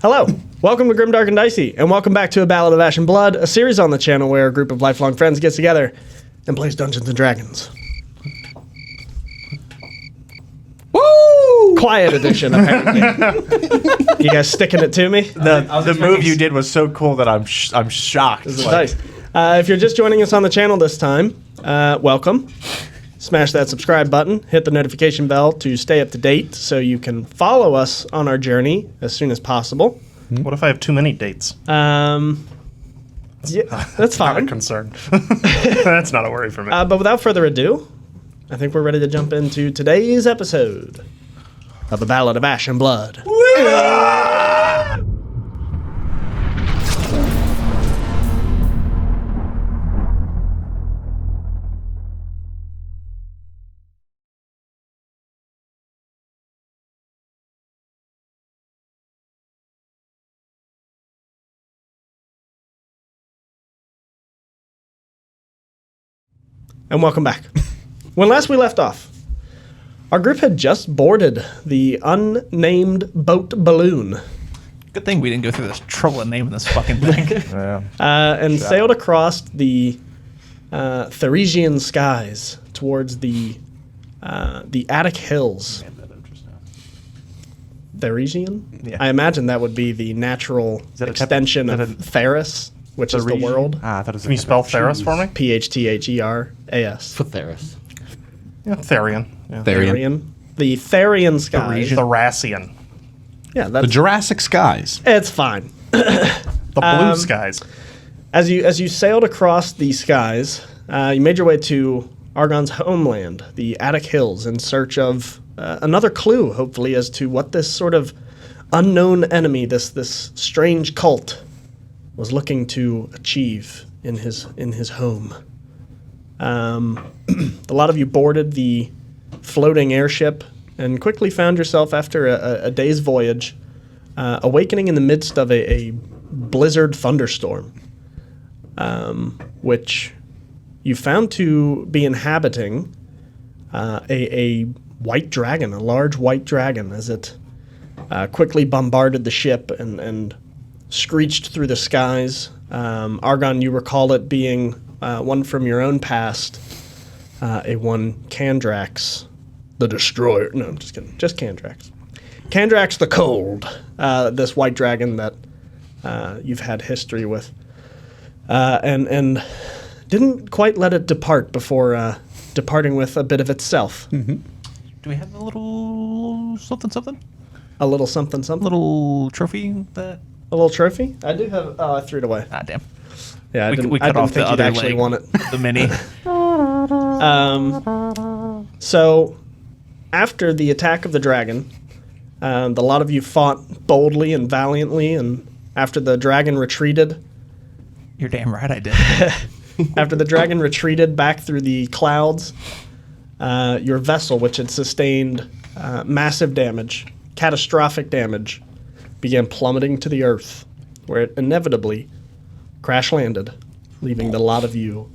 Hello, welcome to Grimdark and Dicey, and welcome back to A Ballad of Ash and Blood, a series on the channel where a group of lifelong friends gets together and plays Dungeons and Dragons. Woo! Quiet edition, apparently. You guys sticking it to me? The move you did was so cool that I'm shocked. This is nice. If you're just joining us on the channel this time, welcome. Smash that subscribe button, hit the notification bell to stay up to date so you can follow us on our journey as soon as possible. What if I have too many dates? Yeah, that's Not a fine. concern. That's not a worry for me. But without further ado, I think we're ready to jump into today's episode of A Ballad of Ash and Blood. And welcome back. When last we left off, our group had just boarded the unnamed boat balloon Good thing we didn't go through this trouble of naming this fucking thing. Yeah. and sailed across the Theresian skies towards the Attic Hills. Theresian? Yeah. I imagine that would be the natural that a extension type- of is that Theris, which is the world. I thought it was Can you spell Theris for me? P-H-T-H-E-R-A-S. For Theris. Yeah, Therian. Yeah. Therian. The Therian skies. Theracian. Yeah, The that's Jurassic skies. it's fine. The blue skies. As you sailed across the skies, you made your way to Argon's homeland, the Attic Hills, in search of another clue, hopefully, as to what this sort of unknown enemy, this strange cult, was looking to achieve in his home. A lot of you boarded the floating airship and quickly found yourself, after a day's voyage, awakening in the midst of a blizzard thunderstorm, which you found to be inhabiting a white dragon, a large white dragon, as it quickly bombarded the ship and screeched through the skies. Argon, you recall it being one from your own past, a one Candrax the Destroyer. No, I'm just kidding. Just Candrax. Candrax the Cold, this white dragon that you've had history with. And didn't quite let it depart before departing with a bit of itself. Do we have a little something? A little something something. Little trophy that... A little trophy? I do have... Oh, I threw it away. Ah, damn. Yeah, We cut off the think you'd other actually leg, want it. the mini. So, after the attack of the dragon, a lot of you fought boldly and valiantly, and after the dragon retreated... You're damn right I did. After the dragon retreated back through the clouds, your vessel, which had sustained massive damage, catastrophic damage, began plummeting to the earth, where it inevitably crash-landed, leaving the lot of you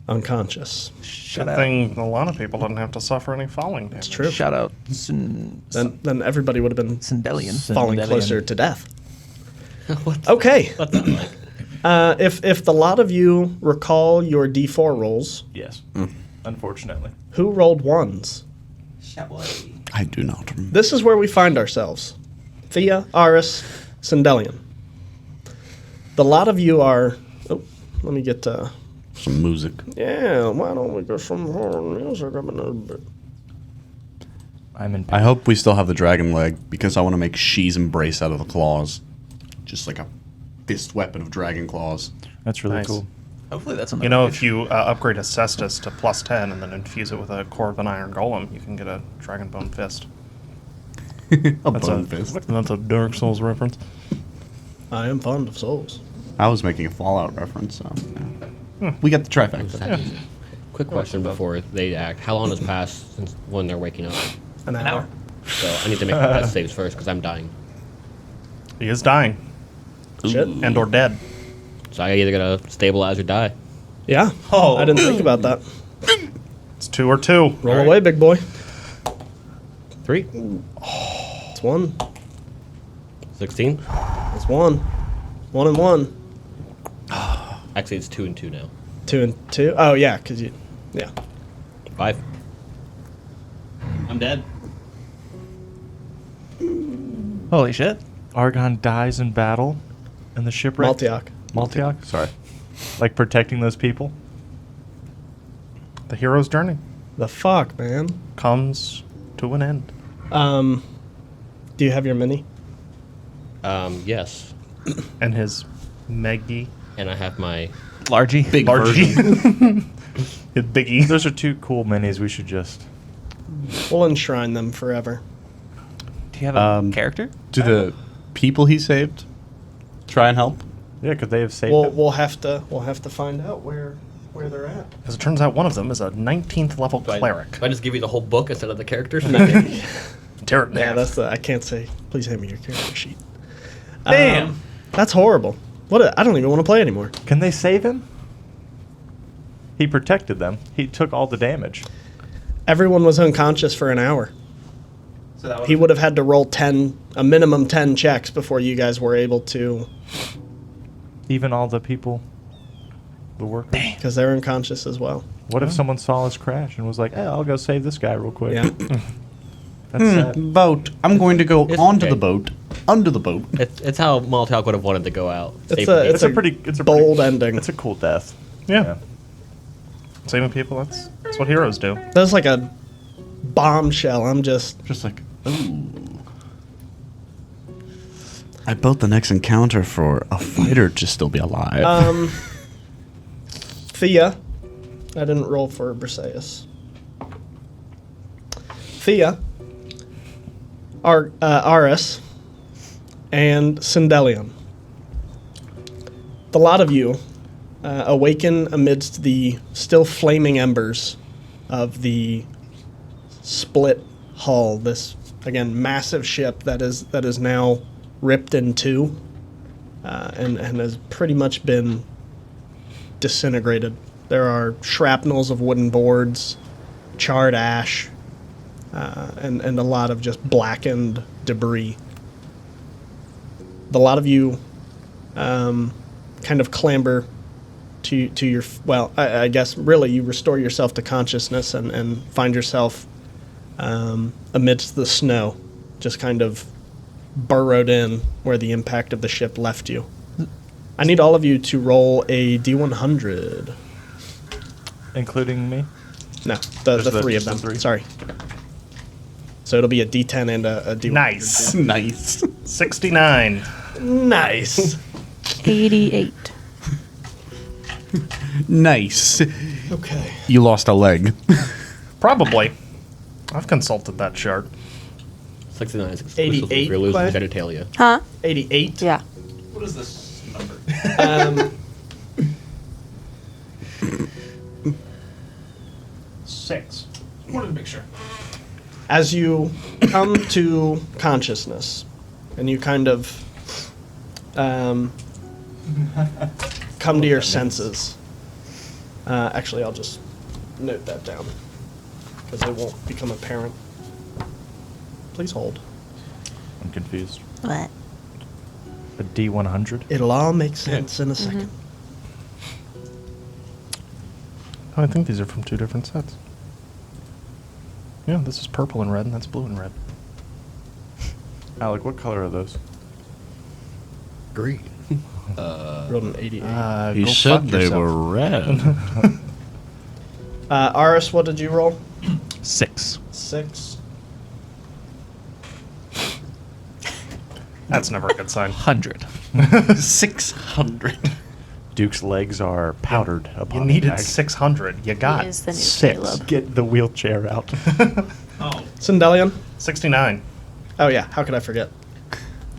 unconscious. Shout Good out. thing a lot of people didn't have to suffer any falling damage. It's true. Shout out. Then everybody would have been Sindelian. falling closer to death. Okay. If the lot of you recall your D4 rolls, Yes. Unfortunately. who rolled ones? I do not remember. This is where we find ourselves. Thea, Aris, Sindelian. The lot of you are... Oh, let me get... Some music. yeah, why don't we get some horn music up in a bit? I'm in. I hope we still have the dragon leg because I want to make She's Embrace out of the claws. Just like a fist weapon of dragon claws. That's really Nice. cool. Hopefully that's on the You know, package. if you upgrade a Cestus to +10 and then infuse it with a core of an iron golem, you can get a dragon bone fist. A That's bone a, fist. That's a Dark Souls reference. I am fond of souls. I was making a Fallout reference, so yeah. We got the trifecta. Quick question before they act. How long has passed since when they're waking up? An hour. So I need to make my death saves first because I'm dying. He is dying. Shit. And or dead. So I either gotta stabilize or die. Yeah. Oh. I didn't think about that. It's 2 or 2. Roll away, big boy. 3. It's 1. 16. It's 1. 1 and 1. Actually, it's 2 and 2 now. 2 and 2. Oh yeah, because you. Yeah. 5. I'm dead. Holy shit. Argon dies in battle, and the shipwreck. Maltiok. Sorry. Like protecting those people. The hero's journey The fuck, man. comes to an end. Do you have your mini? Yes. And his Meggy. And I have my Largy. Big Largy. version. His Biggie. Those are 2 cool minis. We should just. We'll enshrine them forever. Do you have a character? Do the people he saved try and help? Yeah, could they have saved We'll him? we'll have to find out where they're at. As it turns out, one of them is a 19th level cleric. Do I just give you the whole book instead of the characters? Tear it in Yeah, half. that's I can't say. Please hand me your character sheet. Damn. That's horrible. I don't even want to play anymore. Can they save him? He protected them. He took all the damage. Everyone was unconscious for an hour. So that He would have had to roll a minimum 10 checks before you guys were able to, Even all the people, the workers. because they're unconscious as well. What if someone saw us crash and was like, "Hey, I'll go save this guy real quick." Yeah. That's sad. Boat. I'm going to go It's onto okay. the boat, under the boat. It's how Maltalk would have wanted to go out. It's Save a- the it's game. It's a bold ending. It's a cool death. Yeah. Saving people, that's what heroes do. That's like a bombshell. I'm just. Just like, ooh. I built the next encounter for a fighter to still be alive. Thea. I didn't roll for Briseis. Thea. Aris. And Sindelion. The lot of you awaken amidst the still flaming embers of the split hull. This, again, massive ship that is now ripped in two and has pretty much been disintegrated. There are shrapnels of wooden boards, charred ash, and a lot of just blackened debris. The lot of you kind of clamber to your, well, I guess really you restore yourself to consciousness and find yourself amidst the snow, just kind of burrowed in where the impact of the ship left you. I need all of you to roll a D100. Including me. No, the Just three of just the them. three? Sorry. So it'll be a D10 and a D100. Nice. Nice. 69. Nice. 88. Nice. Okay. You lost a leg. Probably. I've consulted that chart. 69 is exclusive 88, if you're losing Clay? genitalia. Huh? 88. Yeah. What is this number? 6. Wanted to make sure. As you come to consciousness and you kind of come to your senses. Actually, I'll just note that down because it won't become apparent. Please hold. I'm confused. What? A D100? It'll all make sense in a second. Oh, I think these are from 2 different sets. Yeah, this is purple and red, and that's blue and red. Alec, what color are those? Green. Rolled an 88. You Go said fuck they yourself. were red. Aris, what did you roll? 6. 6. That's never a good sign. 100. 600. Duke's legs are powdered upon You needed impact. 600. You got is the new 6. Caleb. Get the wheelchair out. Sindelion? 69. Oh, yeah. How could I forget?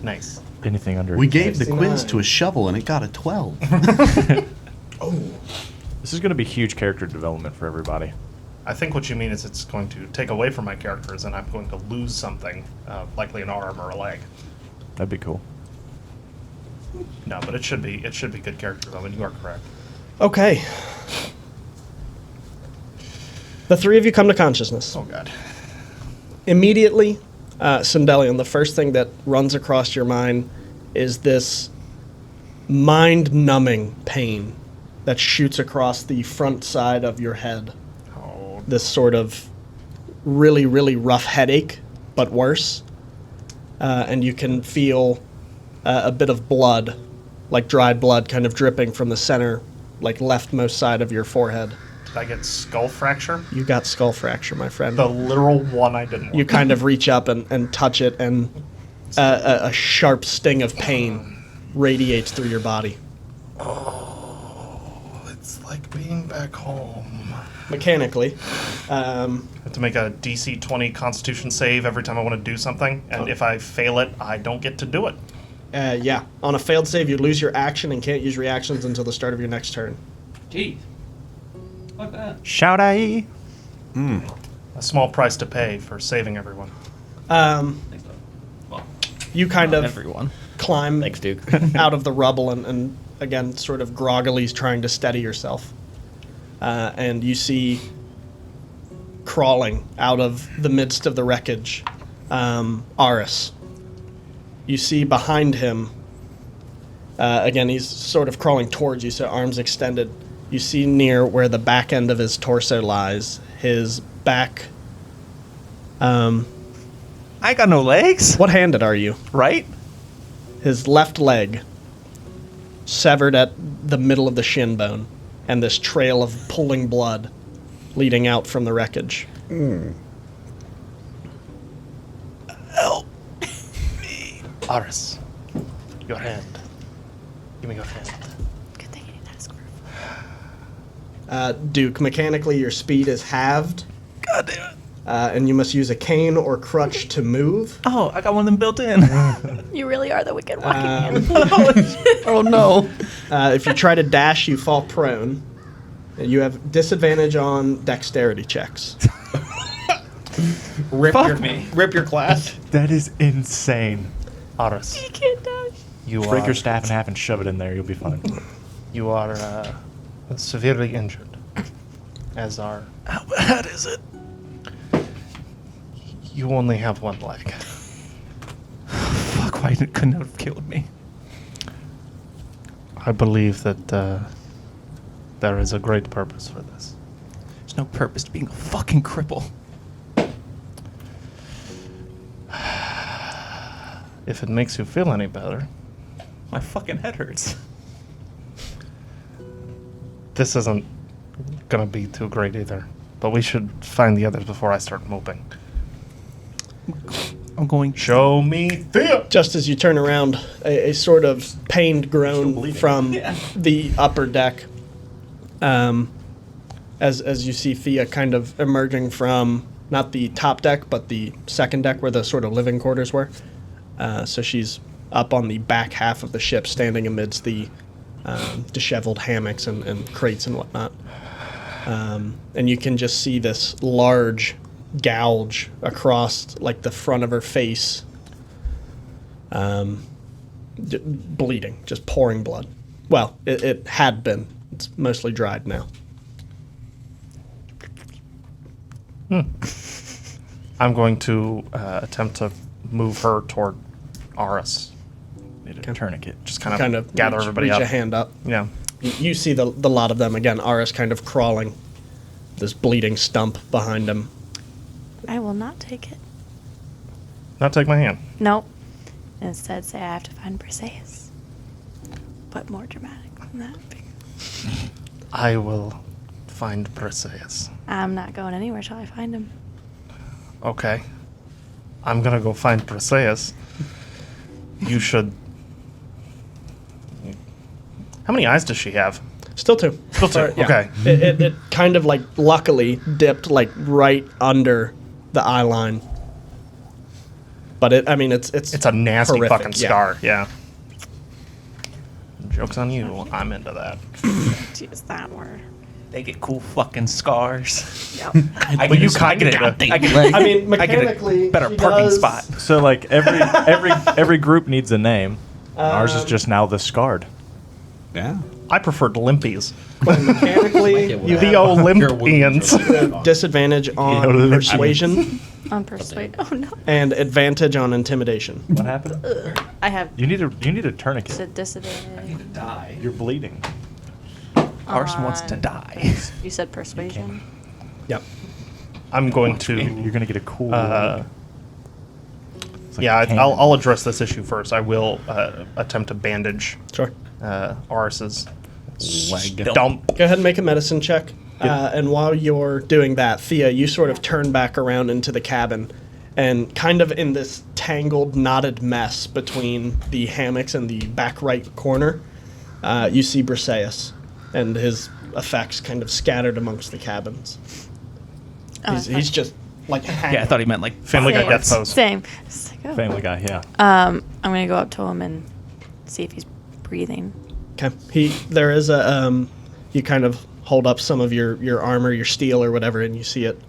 Nice. Anything under We gave the 69. quiz to a shovel and it got a 12. This is going to be huge character development for everybody. I think what you mean is it's going to take away from my characters, and I'm going to lose something, likely an arm or a leg. That'd be cool. No, but it should be good character development. You are correct. Okay. The three of you come to consciousness. Oh God. Immediately, Sindelion, the first thing that runs across your mind is this mind-numbing pain that shoots across the front side of your head. Oh, This sort of really, really rough headache, but worse. And you can feel a bit of blood, like dried blood, kind of dripping from the center, like leftmost side of your forehead. did I get skull fracture? You got skull fracture, my friend. The literal one I didn't want. You kind of reach up and touch it, and a sharp sting of pain radiates through your body. It's like being back home. Mechanically, I have to make a DC 20 Constitution save every time I want to do something, and if I fail it, I don't get to do it. yeah. On a failed save, you lose your action and can't use reactions until the start of your next turn. Jeez. Fuck that. Shout I. A small price to pay for saving everyone. Thanks, Doug. Well, You kind of Everyone. climb thanks, Duke. out of the rubble and again, sort of groggily trying to steady yourself. And you see crawling out of the midst of the wreckage, Aris. You see behind him, again, he's sort of crawling towards you, so arms extended. You see near where the back end of his torso lies, his back. I got no legs, What handed are you? right? His left leg severed at the middle of the shin bone, and this trail of pulling blood leading out from the wreckage. Aris, your hand. Give me your hand. Good thing I didn't ask for Duke, mechanically your speed is halved, God damn it. and you must use a cane or crutch to move. Oh, I got one of them built in. You really are the wicked walking man. Oh no. If you try to dash, you fall prone. And you have disadvantage on dexterity checks. Fuck me. Rip your class. That is insane. Aris, You can't dash. you Break are, your staff in half and shove it in there. You'll be fine. you are severely injured, as are. How bad is it? You only have one leg. Fuck, why couldn't have killed me? I believe that there is a great purpose for this. There's no purpose to being a fucking cripple. If it makes you feel any better, My fucking head hurts. this isn't gonna be too great either. But we should find the others before I start moping. I'm going. Show me fear. Just as you turn around, a sort of pained groan from the upper deck. As you see Thea kind of emerging from not the top deck, but the second deck where the sort of living quarters were. So she's up on the back half of the ship, standing amidst the disheveled hammocks and crates and whatnot. And you can just see this large gouge across like the front of her face, bleeding, just pouring blood. Well, it had been. It's mostly dried now. I'm going to attempt to move her toward Aris. Need a tourniquet. Just kind of, Kind of gather reach, everybody reach up. a hand up. Yeah. You see the lot of them again. Aris kind of crawling, this bleeding stump behind him. I will not take it. Not take my hand. Nope. Instead, say I have to find Briseis. But more dramatic than that. I will find Briseis. I'm not going anywhere till I find him. Okay. I'm gonna go find Briseis. You should. How many eyes does she have? Still two. Still two, Or, yeah. okay. It kind of like luckily dipped like right under the eye line. But it's It's a nasty horrific, fucking yeah. scar. Yeah. Joke's on you. I'm into that. Use that word. They get cool fucking scars. Yep. I you get kinda a do. goddamn leg. I mean, I get mechanically, a better she parking does- spot. So like every group needs a name. Ours is just now the Scarred. Yeah. I preferred Limpies. Mechanically, you The have Olympians. disadvantage on Olympians. persuasion On persuade. Oh no. and advantage on intimidation. What happened? I have You need a tourniquet. disadvantage. Die. You're bleeding. Arson wants to on- die. You said persuasion. Yep. I'm going You're to. gonna get a cool. It's like Yeah, a cannon. I'll address this issue first. I will attempt to bandage Sure. Aris's Leg. dump. Go ahead and make a medicine check. And while you're doing that, Thea, you sort of turn back around into the cabin, and kind of in this tangled, knotted mess between the hammocks and the back right corner, you see Briseis and his effects kind of scattered amongst the cabins. Oh, He's just like hanging. Yeah, I thought he meant like Family Guy Same. death pose. Same. It's like, oh. Family Guy. Yeah. I'm gonna go up to him and see if he's breathing. Okay. There is a you kind of hold up some of your armor, your steel or whatever, and you see it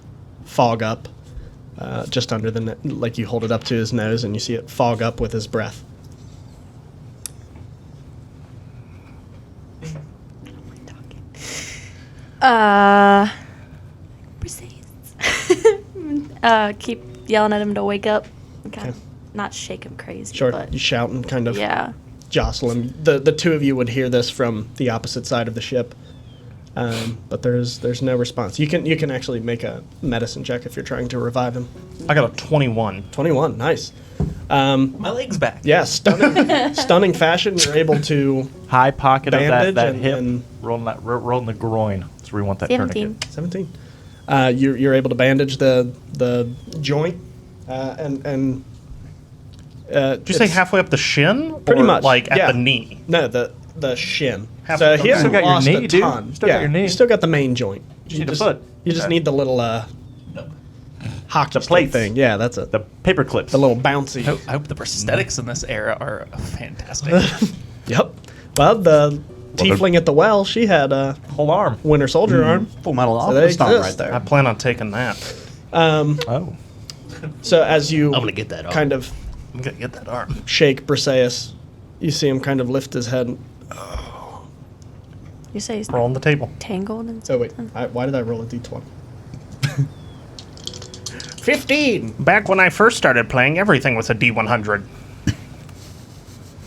fog up just under the like you hold it up to his nose and you see it fog up with his breath. Briseis. Keep yelling at him to wake up. Kind of not shake him crazy. Sure. But You shout and kind of yeah. jostle him. The two of you would hear this from the opposite side of the ship. But there's no response. You can actually make a medicine check if you're trying to revive him. I got a 21. 21, nice. my leg's back. Yeah, stunning fashion. You're able to High pocket of Bandage that and- hip, and- rolling the groin. That's where we want that 17. tourniquet. 17. You're able to bandage the joint and. Did you say halfway up the shin? Pretty or much, like at yeah. the knee? No, the shin. Half- So he You hasn't still got your lost knee, a dude. ton. You still got your knee. You still got the main joint. You need the foot. You just Okay. need the little hockey The stick plates. thing. Yeah, that's it. The paper clips. The little bouncy. I hope the prosthetics in this era are fantastic. Yep. Well, the tiefling at the well, she had a whole arm. Winter Soldier arm. Full Metal So they Alchemist arm exist. right I there. plan on taking that. Oh. So as you I'm gonna get that. kind of I'm gonna get that arm. shake Briseis, you see him kind of lift his head. You say he's Roll on the table. tangled and Oh wait, something? why did I roll a d20? 15. Back when I first started playing, everything was a D100.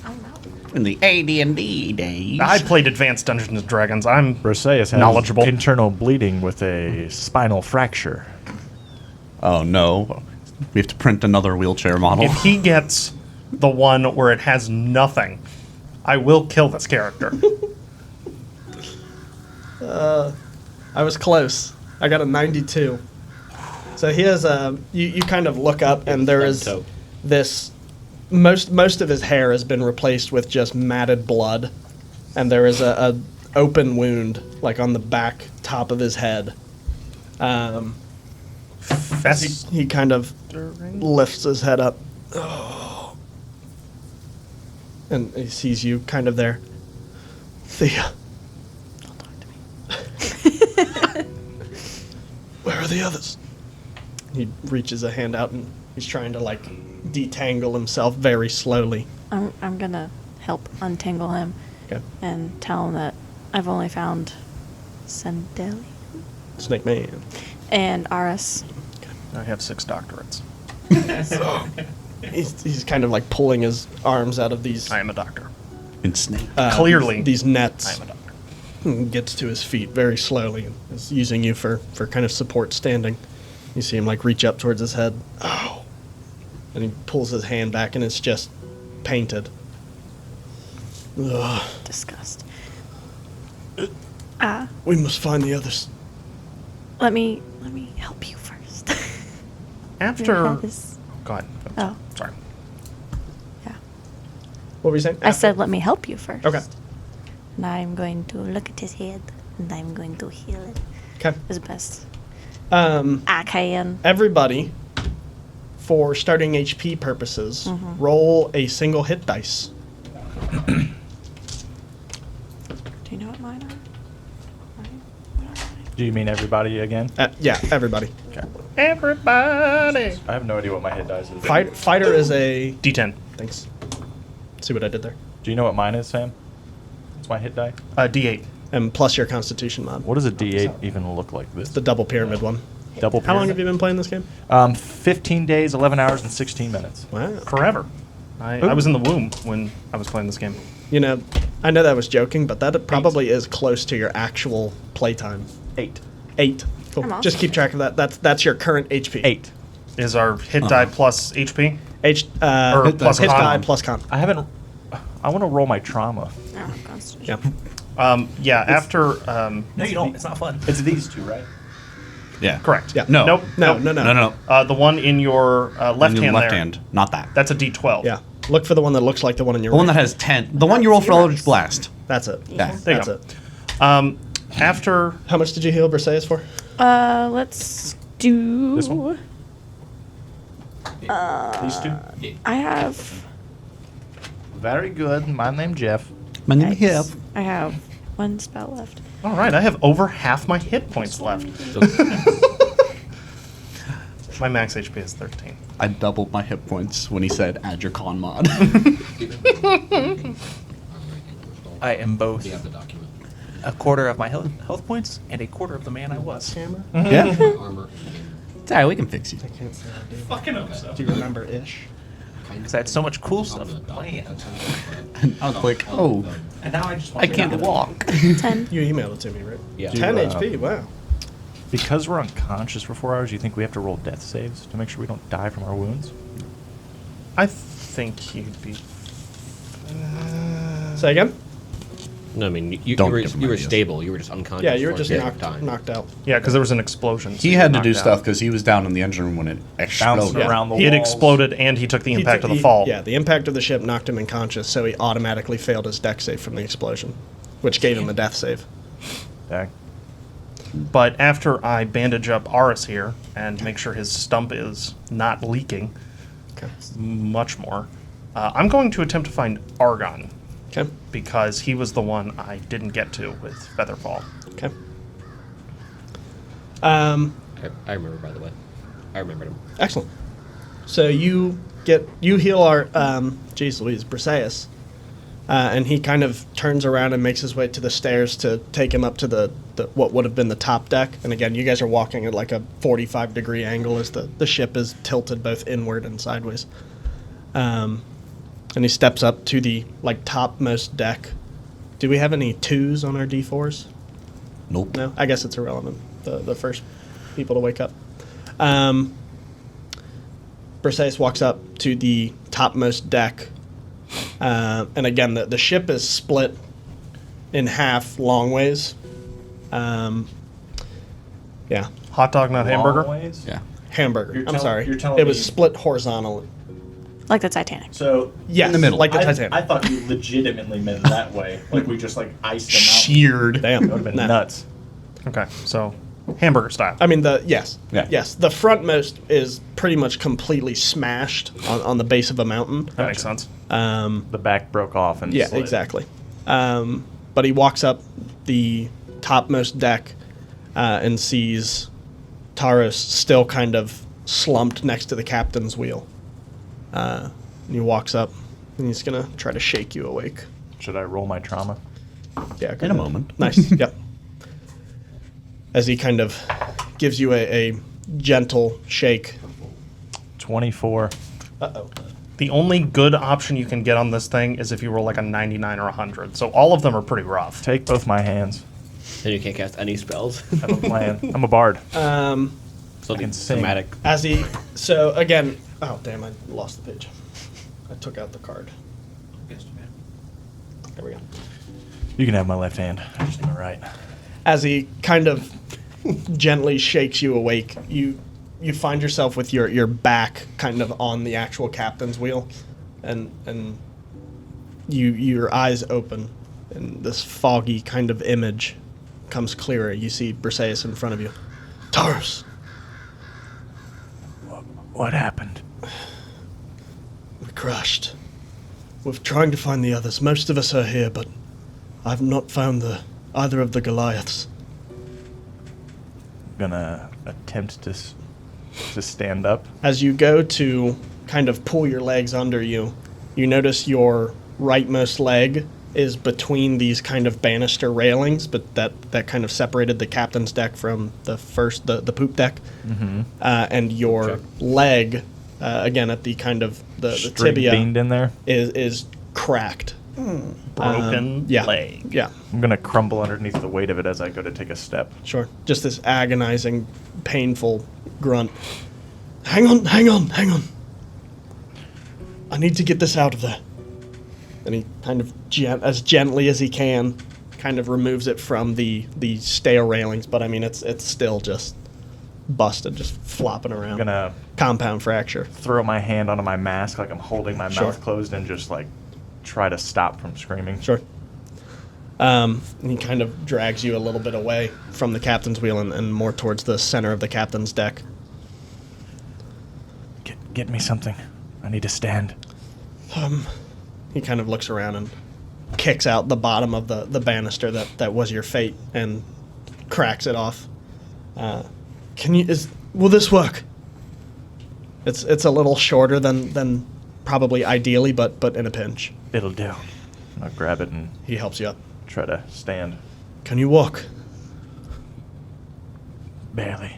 Oh no. In the AD&D days. I played Advanced Dungeons and Dragons. I'm Briseis has Knowledgeable. internal bleeding with a spinal fracture. Oh no. We have to print another wheelchair model. If he gets the one where it has nothing, I will kill this character. I was close. I got a 92. So he has a. You kind of look up, and there is toe. this. Most of his hair has been replaced with just matted blood, and there is a open wound like on the back top of his head. That's He kind of lifts his head up, and he sees you kind of there. Thea. Where are the others? He reaches a hand out and he's trying to like detangle himself very slowly. I'm gonna help untangle him Okay. and tell him that I've only found Sandeli Snake Man. and Aris. I have 6 doctorates. He's kind of like pulling his arms out of these I am a doctor. In Snake. Clearly. these nets. I am a doctor. And gets to his feet very slowly and is using you for kind of support standing. You see him like reach up towards his head. Oh. And he pulls his hand back and it's just painted. Ugh. Disgust. We must find the others. Let me help you first. After. Your head is- Go ahead. Oh, Sorry. yeah. What were you saying? I said let me help you first. Okay. And I'm going to look at his head and I'm going to heal it Okay. as best Um, I can. everybody, for starting HP purposes, roll a single hit dice. Do you know what mine are? What are mine? Do you mean everybody again? Yeah, everybody. Everybody. I have no idea what my hit dice is. Fighter is a. D10. Thanks. See what I did there? Do you know what mine is, Sam? What's my hit die? D8. And plus your Constitution mod. What does a D8 even look like? This. The double pyramid one. Double. How long pyramid. have you been playing this game? 15 days, 11 hours, and 16 minutes. Wow. Forever. I was in the womb when I was playing this game. You know, I know that was joking, but that probably is close to your actual playtime. 8. 8. Cool. I'm Just keep track of that. That's your current HP. 8. Is our hit die plus HP? Or Hit plus die hit die con. plus con. I haven't. I want to roll my trauma. Oh, Constitution. Yep. Yeah, after... No, you don't. It's not fun. It's these two, right? Yeah. correct. Yeah. No. Nope. No, nope. no, no. No, no. The one in your left hand left there. hand, not that. That's a D12. Yeah. Look for the one that looks like the one in your The one right. that has 10. The one you roll for Eldritch Blast. That's it. Yeah. There you That's go. it. After... How much did you heal Briseis for? Let's do. This one? These two? I have. Very good. My name Jeff. My name is X. Hip. I have one spell left. All right, I have over half my hit points left. My max HP is 13. I doubled my hit points when he said add your con mod. I am both You have the document. a quarter of my health points and a quarter of the man I was. Hammer? yeah. Armor. It's alright, we can fix you. I can't say I do. Fucking hope so. Do you remember ish? Because I had so much cool stuff playing. I'll click. Oh, And now I just want I can't walk. 10. You emailed it to me, right? Yeah. 10 HP. Wow. Because we're unconscious for 4 hours, you think we have to roll death saves to make sure we don't die from our wounds? I think you'd be... Say again? No, I mean, you Don't were, give him you were ideas. stable. You were just unconscious. Yeah, you were for a just period of time. knocked out. Yeah, because there was an explosion. so He you had to were do knocked stuff out. because he was down in the engine room when it Bouncing exploded. around the He had walls. exploded and he took the impact He- of the fall. Yeah, the impact of the ship knocked him unconscious, so he automatically failed his deck save from the explosion, which gave him a death save. Dang. But after I bandage up Aris here and make sure his stump is not leaking Okay. much more, I'm going to attempt to find Argon Okay. because he was the one I didn't get to with Featherfall. Okay. I remember, by the way. I remembered him. Excellent. So you heal our geez Louise, Briseis, and he kind of turns around and makes his way to the stairs to take him up to the what would have been the top deck. And again, you guys are walking at like a 45-degree angle as the ship is tilted both inward and sideways. And he steps up to the like topmost deck. Do we have any 2s on our D4s? Nope. No, I guess it's irrelevant. The first people to wake up. Briseis walks up to the topmost deck, and again, the ship is split in half long ways. Yeah, Hot dog, not hamburger? Long ways? Yeah. hamburger. You're I'm sorry. you're telling It was me- split horizontally. Like the Titanic. So Yes, In the middle. like the Titanic. I thought you legitimately meant that way. Like we just like iced them out. Sheared. Damn, That would have been Nah. nuts. Okay, so hamburger style. I mean, yes, Yeah. yes. The frontmost is pretty much completely smashed on the base of a mountain. That makes sense. The back broke off and Yeah, slid. exactly. But he walks up the topmost deck and sees Taros still kind of slumped next to the captain's wheel. And he walks up and he's going to try to shake you awake. Should I roll my trauma? Yeah, go In a ahead. moment. Nice. Yep. As he kind of gives you a gentle shake. 24. Uh-oh. The only good option you can get on this thing is if you roll like a 99 or 100. So all of them are pretty rough. Take both my hands. And you can't cast any spells. I have a plan. I'm a bard. So can the sing. thematic. As he, so again, oh damn, I lost the page. I took out the card. There we go. You can have my left hand. I just need my right. As he kind of gently shakes you awake, you find yourself with your back kind of on the actual captain's wheel, and your eyes open, and this foggy kind of image comes clearer. You see Briseis in front of you. Taurus, What happened? we're crushed. We're trying to find the others. Most of us are here, but I've not found either of the Goliaths. Gonna attempt to stand up. As you go to kind of pull your legs under you, you notice your rightmost leg is between these kind of banister railings, but that kind of separated the captain's deck from the poop deck. And your leg, again, at the kind of the Straight tibia, beamed in there. is cracked. Broken Yeah. leg. Yeah, I'm gonna crumble underneath the weight of it as I go to take a step. sure. Just this agonizing, painful grunt. Hang on, hang on, hang on. I need to get this out of there. And he kind of, as gently as he can, kind of removes it from the stale railings. But I mean, it's still just busted, just flopping around. I'm gonna Compound fracture. throw my hand onto my mask like I'm holding my Sure. mouth closed and just like try to stop from screaming. Sure. And he kind of drags you a little bit away from the captain's wheel and more towards the center of the captain's deck. Get me something. I need to stand. He kind of looks around and kicks out the bottom of the banister that was your fate and cracks it off. Will this work? It's a little shorter than probably ideally, but in a pinch. It'll do. I'll grab it and He helps you up. try to stand. Can you walk? Barely.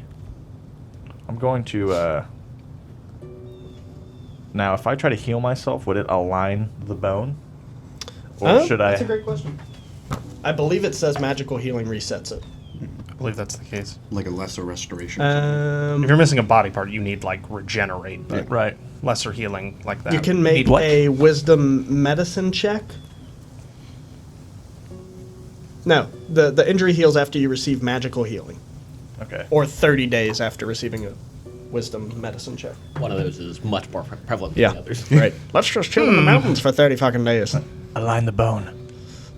I'm going to, Now, if I try to heal myself, would it align the bone? Or should I... That's a great question. I believe it says magical healing resets it. I believe that's the case. Like a lesser restoration. or something. If you're missing a body part, you need like regenerate, but Right. lesser healing like that. You can make Need what? a wisdom medicine check. No, the injury heals after you receive magical healing, Okay. or 30 days after receiving a wisdom medicine check. One of those is much more prevalent Yeah, than the others. right. Let's just chill in the mountains for 30 fucking days. Align the bone.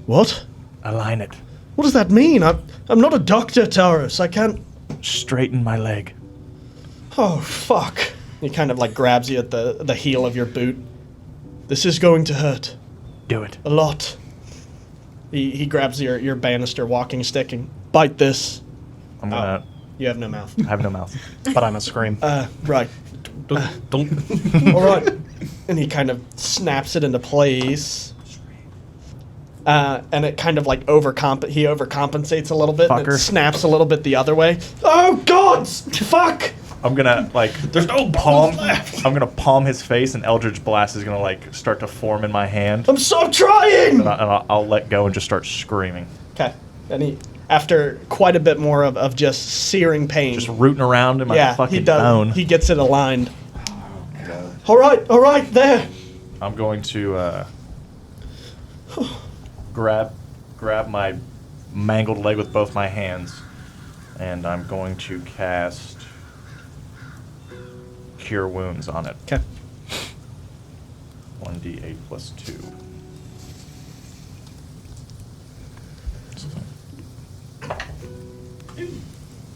What? Align it. What does that mean? I'm not a doctor, Taurus. I can't... Straighten my leg. Oh, fuck. He kind of like grabs you at the heel of your boot. This is going to hurt. Do it. A lot. He grabs your banister walking stick and bite this. I'm gonna... You have no mouth. I have no mouth. But I'm a scream. Right. Don't. All right. And he kind of snaps it into place. And it kind of like he overcompensates a little bit. And it Fucker. snaps a little bit the other way. Oh, gods! Fuck! I'm gonna like there's no palm left. I'm gonna palm his face and Eldritch Blast is gonna like start to form in my hand. I'm so trying! And I'll let go and just start screaming. Okay. And he, after quite a bit more of just searing pain. Just rooting around in my fucking he does. bone. He gets it aligned. All right, there. I'm going to grab my mangled leg with both my hands, and I'm going to cast Cure Wounds on it. Okay. 1d8 plus 2.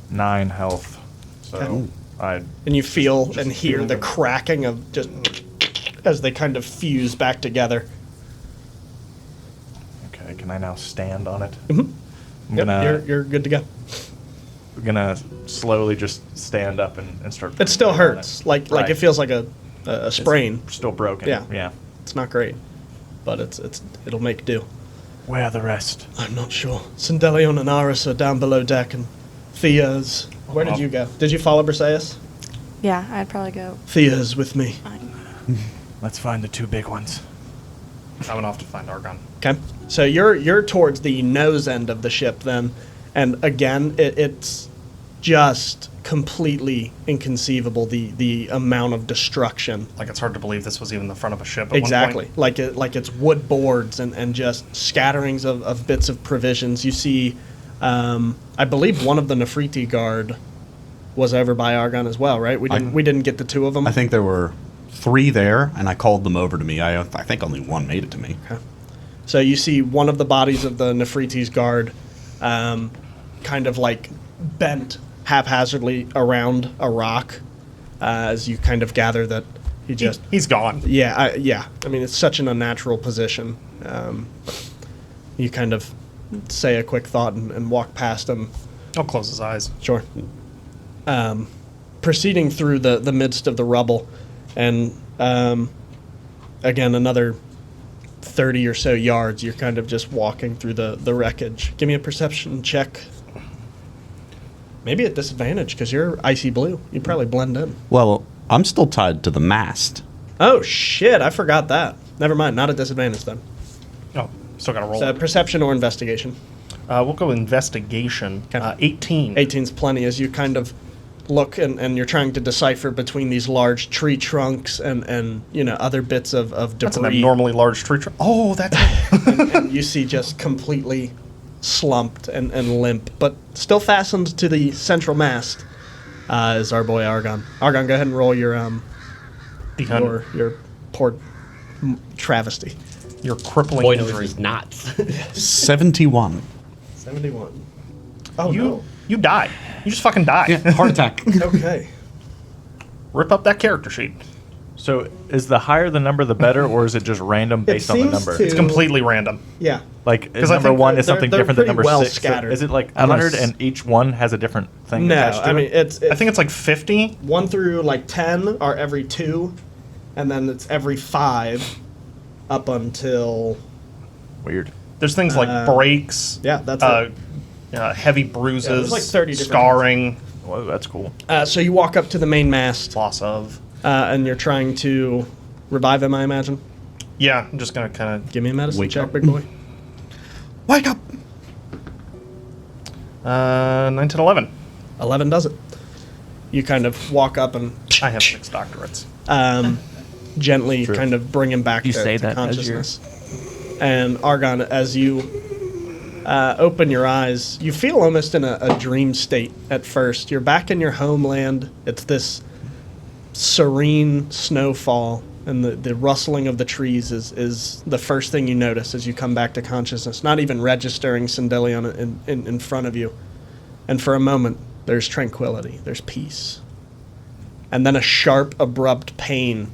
9 health. So Okay. I And you feel Just and hear feel the the- cracking of just as they kind of fuse back together. okay. Can I now stand on it? Mhm. I'm Yep, gonna you're good to go. slowly just stand up and start. It still putting weight on hurts. it. Like Right. it feels like a It's sprain. still broken. Yeah. Yeah. It's not great, but it'll make do. Where are the rest? I'm not sure. Sindelion and Aris are down below deck, and Thea's. Where did you go? Did you follow Briseis? Yeah, I'd probably go. Thea's with me. Let's find the 2 big ones. I went off to find Argon. Okay. So you're towards the nose end of the ship then, and again it's just completely inconceivable the amount of destruction. Like it's hard to believe this was even the front of a ship. At Exactly. One point. Like it's wood boards and just scatterings of bits of provisions. You see, I believe one of the Nefertiti guard was over by Argon as well, right? We didn't get the 2 of them. I think there were 3 there, and I called them over to me. I think only 1 made it to me. Okay. So you see one of the bodies of the Nefertiti's guard kind of like bent haphazardly around a rock as you kind of gather that he just... He's gone. Yeah, yeah. I mean, it's such an unnatural position. You kind of say a quick thought and walk past him. I'll close his eyes. Sure. Proceeding through the midst of the rubble, and again, another 30 or so yards, you're kind of just walking through the wreckage. Give me a perception check. Maybe at disadvantage because you're icy blue. You probably blend in. Well, I'm still tied to the mast. Oh, shit. I forgot that. Never mind. Not at disadvantage then. Oh, still got to roll. So perception or investigation. We'll go investigation. 18. 18's plenty as you kind of look and you're trying to decipher between these large tree trunks and other bits of debris. That's an abnormally large tree trunk. Oh, that's it. And you see just completely slumped and limp, but still fastened to the central mast is our boy Argon. Argon, go ahead and roll your your poor travesty. Your crippling Boy knows injury. his knots. 71. 71. Oh, no. You die. You just fucking die. Yeah, heart attack. Okay. Rip up that character sheet. So is the higher the number, the better, or is it just random based on the seems number? to- It's completely random. Yeah. Like, is 'Cause I number think one is they're- something they're different than pretty number well 6? So scattered. is it like Unless- 100 and each one has a different thing No, attached to I mean it? it's I think it's like 50. 1 through like 10 are every 2, and then it's every 5 up until Weird. There's things like breaks. yeah, that's heavy bruises. Yeah, there's like 30 different scarring. Well, that's cool. so you walk up to the main mast Loss of. and you're trying to revive him, I imagine. Yeah, I'm just gonna kind of. Give me a medicine Wake check, up. big boy. Wake up! 9 to 11. 11 does it. You kind of walk up and I have 6 doctorates. gently True. kind of bring him back You to, say to that as you're- consciousness. And Argon, as you open your eyes, you feel almost in a dream state at first. You're back in your homeland. It's this serene snowfall, and the rustling of the trees is the first thing you notice as you come back to consciousness, not even registering Sindelion in front of you. And for a moment, there's tranquility, there's peace. And then a sharp, abrupt pain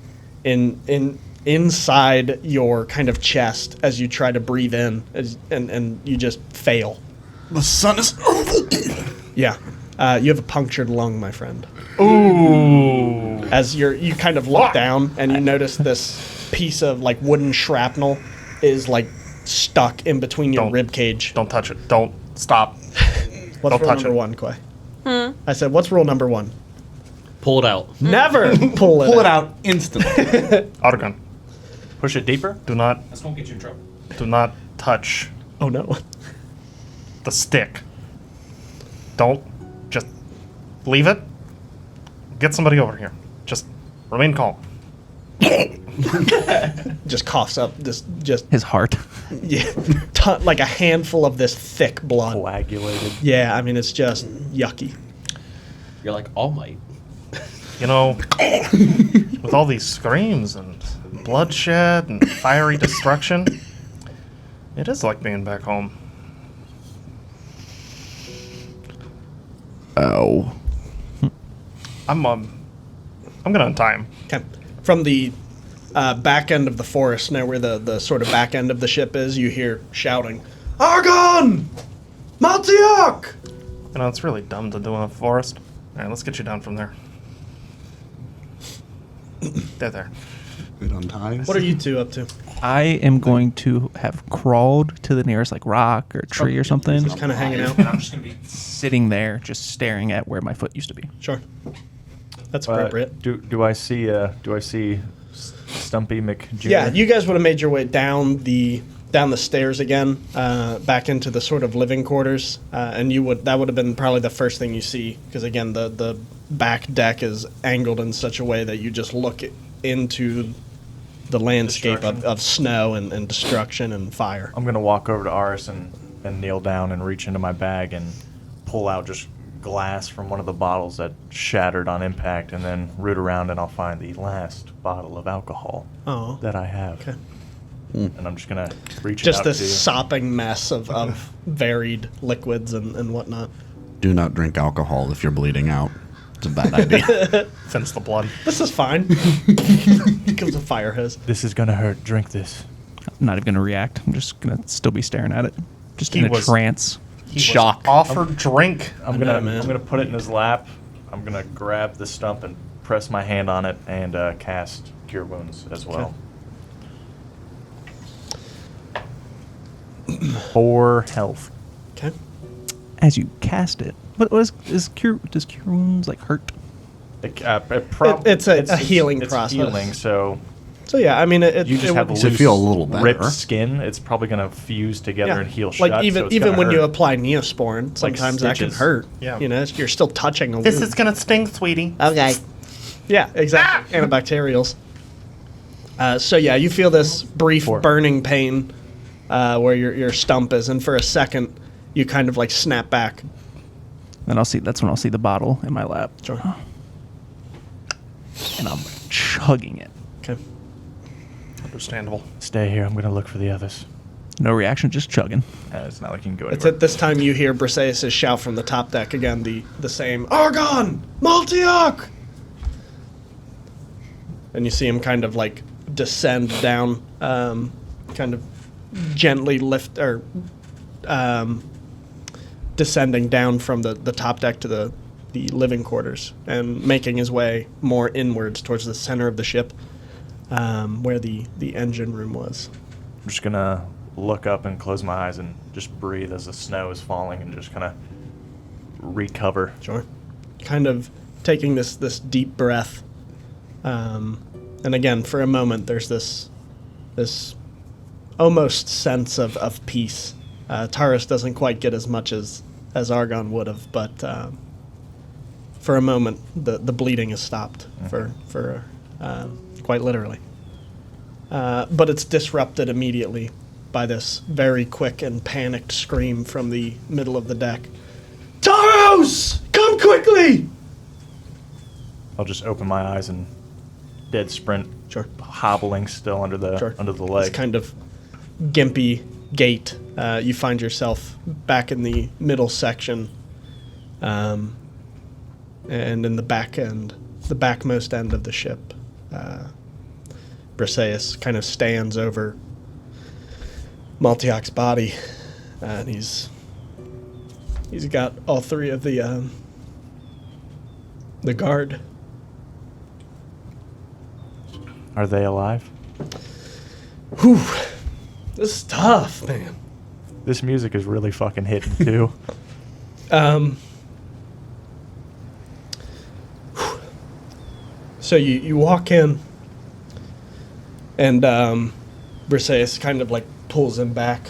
inside your kind of chest as you try to breathe in, and you just fail. The sun is. Yeah. You have a punctured lung, my friend. Ooh. As you kind of look down and you notice this piece of like wooden shrapnel is like stuck in between your Don't- rib cage. Don't touch it. Don't stop. What's don't rule touch number it. 1, Quay? I said, what's rule number 1? Pull it out. Never pull it Pull it out. out instantly. Autogun. Push it deeper? Do not This won't get you in trouble. touch Oh no. the stick. Don't just leave it. Get somebody over here. Just remain calm. Just coughs up this His heart. yeah, like a handful of this thick blood. Coagulated. Yeah, I mean it's just yucky. You're like All Might. You know, with all these screams and bloodshed and fiery destruction, it is like being back home. Oh. I'm gonna untie him. Okay. From the back end of the forest, now where the sort of back end of the ship is, you hear shouting, Argon! Maltiok! You know, it's really dumb to do in a forest. All right, let's get you down from there. There. It unties. What are you two up to? I am going to have crawled to the nearest like rock or tree or something. Just kind of hanging out. And I'm just gonna be sitting there, just staring at where my foot used to be. Sure. That's appropriate. Do I see Stumpy Mc Jr.? Yeah, you guys would have made your way down the stairs again, back into the sort of living quarters, and that would have been probably the first thing you see, because again the back deck is angled in such a way that you just look into the landscape of snow and destruction and fire. I'm gonna walk over to Aris and kneel down and reach into my bag and pull out just glass from one of the bottles that shattered on impact, and then root around and I'll find the last bottle of alcohol Oh, that I have. okay. And I'm just gonna reach it Just out this to you. sopping mess of varied liquids and whatnot. Do not drink alcohol if you're bleeding out. It's a bad idea. Fence the blood. This is fine. Becomes a fire hose. This is gonna hurt. Drink this. I'm not even gonna react. I'm just gonna still be staring at it, just He in a was- trance. He Shock. was offered drink. I'm know, gonna man. I'm gonna put it in his lap. I'm gonna grab the stump and press my hand on it and cast Cure Wounds as well. 4 health. Okay. As you cast it, does cure wounds like hurt? It's a healing process. Healing, so So yeah, I mean, you just have would- So loose, feel a little better. ripped skin. It's probably going to fuse together and heal shut. like even so it's even gonna when you hurt. apply Neosporin, sometimes that can stitches. hurt. Yeah. You know, you're still touching a This wound. is gonna sting, sweetie. Okay. Yeah, exactly. Antibacterials. So yeah, you feel this brief 4. burning pain where your stump is, and for a second, you kind of like snap back. Then that's when I'll see the bottle in my lap, Sure. and I'm chugging it. Okay. Understandable. Stay here. I'm going to look for the others. No reaction, just chugging. It's not like you can go It's anywhere. at this time you hear Briseis' shout from the top deck again, the same Argon, Maltiok, and you see him kind of like descend down, kind of gently lift or descending down from the top deck to the living quarters and making his way more inwards towards the center of the ship, where the engine room was. I'm just going to look up and close my eyes and just breathe as the snow is falling and just kind of recover. Sure. Kind of taking this deep breath. And again, for a moment, there's this almost sense of peace. Taurus doesn't quite get as much as Argon would have, but for a moment, the bleeding is stopped for quite literally. But it's disrupted immediately by this very quick and panicked scream from the middle of the deck. Taurus! Come quickly! I'll just open my eyes and dead sprint, Sure. hobbling still under the This leg. kind of gimpy gait. You find yourself back in the middle section, and in the back end, the backmost end of the ship. Briseis kind of stands over Maltiok's body, and he's got all 3 of the guard. Are they alive? Whew, this is tough, man. This music is really fucking hitting too. So you walk in, and Briseis kind of like pulls him back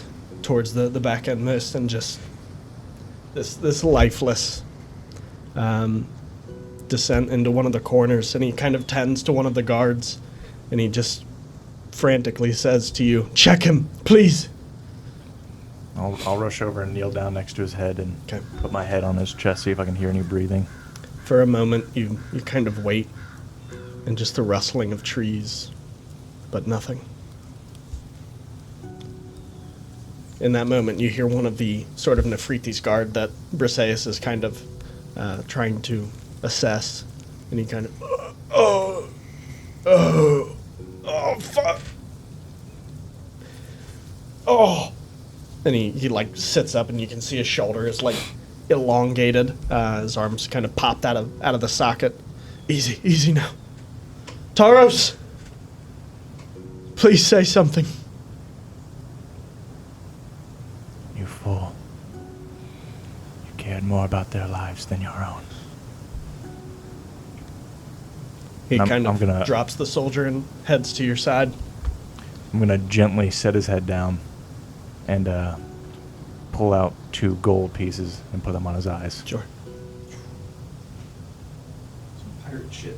towards the back end mist, and just this lifeless descent into one of the corners, and he kind of tends to one of the guards, and he just frantically says to you, "Check him, please." I'll rush over and kneel down next to his head and Okay. put my head on his chest, see if I can hear any breathing. For a moment, you kind of wait, and just the rustling of trees, but nothing. In that moment, you hear one of the sort of Nephrites guard that Briseis is kind of trying to assess, and he kind of, oh, fuck, oh. And he like sits up, and you can see his shoulder is like elongated. His arms kind of popped out of the socket. Easy now. Taurus, please say something. You fool. You cared more about their lives than your own. He I'm kind of gonna- drops the soldier and heads to your side. I'm going to gently set his head down and pull out 2 gold pieces and put them on his eyes. Sure. Some pirate shit.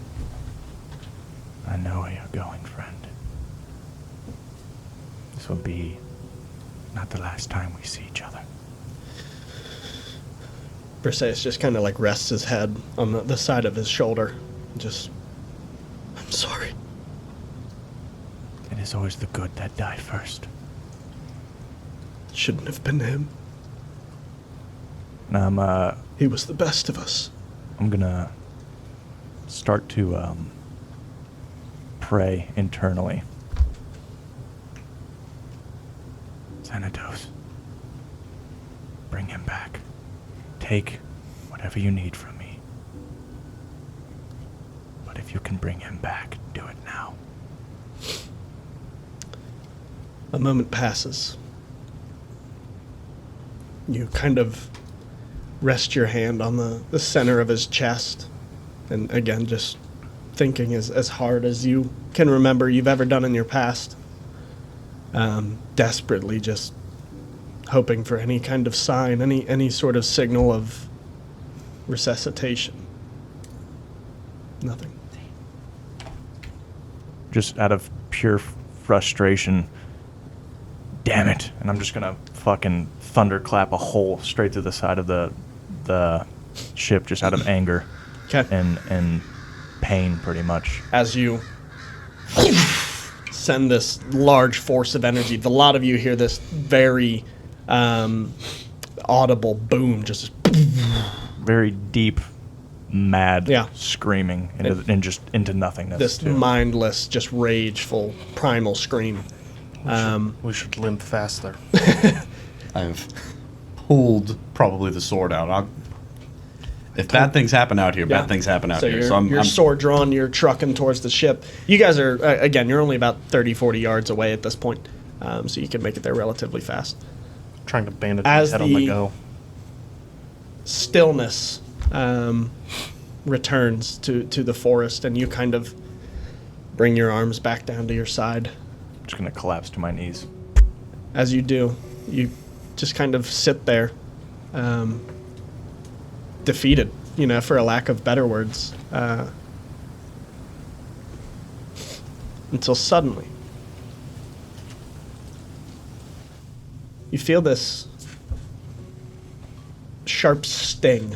I know where you're going, friend. This will be not the last time we see each other. Briseis just kind of like rests his head on the side of his shoulder. Just, I'm sorry. It is always the good that die first. Shouldn't have been him. And He was the best of us. I'm gonna start to pray internally. Xanatos, bring him back. Take whatever you need from me. But if you can bring him back, do it now. A moment passes. You kind of rest your hand on the center of his chest. And again, just thinking as hard as you can remember you've ever done in your past. Desperately just hoping for any kind of sign, any sort of signal of resuscitation. Nothing. Just out of pure frustration, damn it. And I'm just going to fucking thunderclap a hole straight through the side of the ship just out of anger. Okay. And pain, pretty much. As you send this large force of energy, the lot of you hear this very audible boom, just Very deep, mad Yeah. screaming into nothingness. this too. mindless, just rageful, primal scream. We should limp faster. I've pulled probably the sword out. If bad things happen out here, Yeah. bad things happen out So here. your sword drawn, you're trucking towards the ship. You guys are, again, you're only about 30, 40 yards away at this point, so you can make it there relatively fast. Trying to bandage As his head on the the- go. Stillness returns to the forest, and you kind of bring your arms back down to your side. I'm just going to collapse to my knees. As you do, you just kind of sit there, defeated, for a lack of better words, until suddenly you feel this sharp sting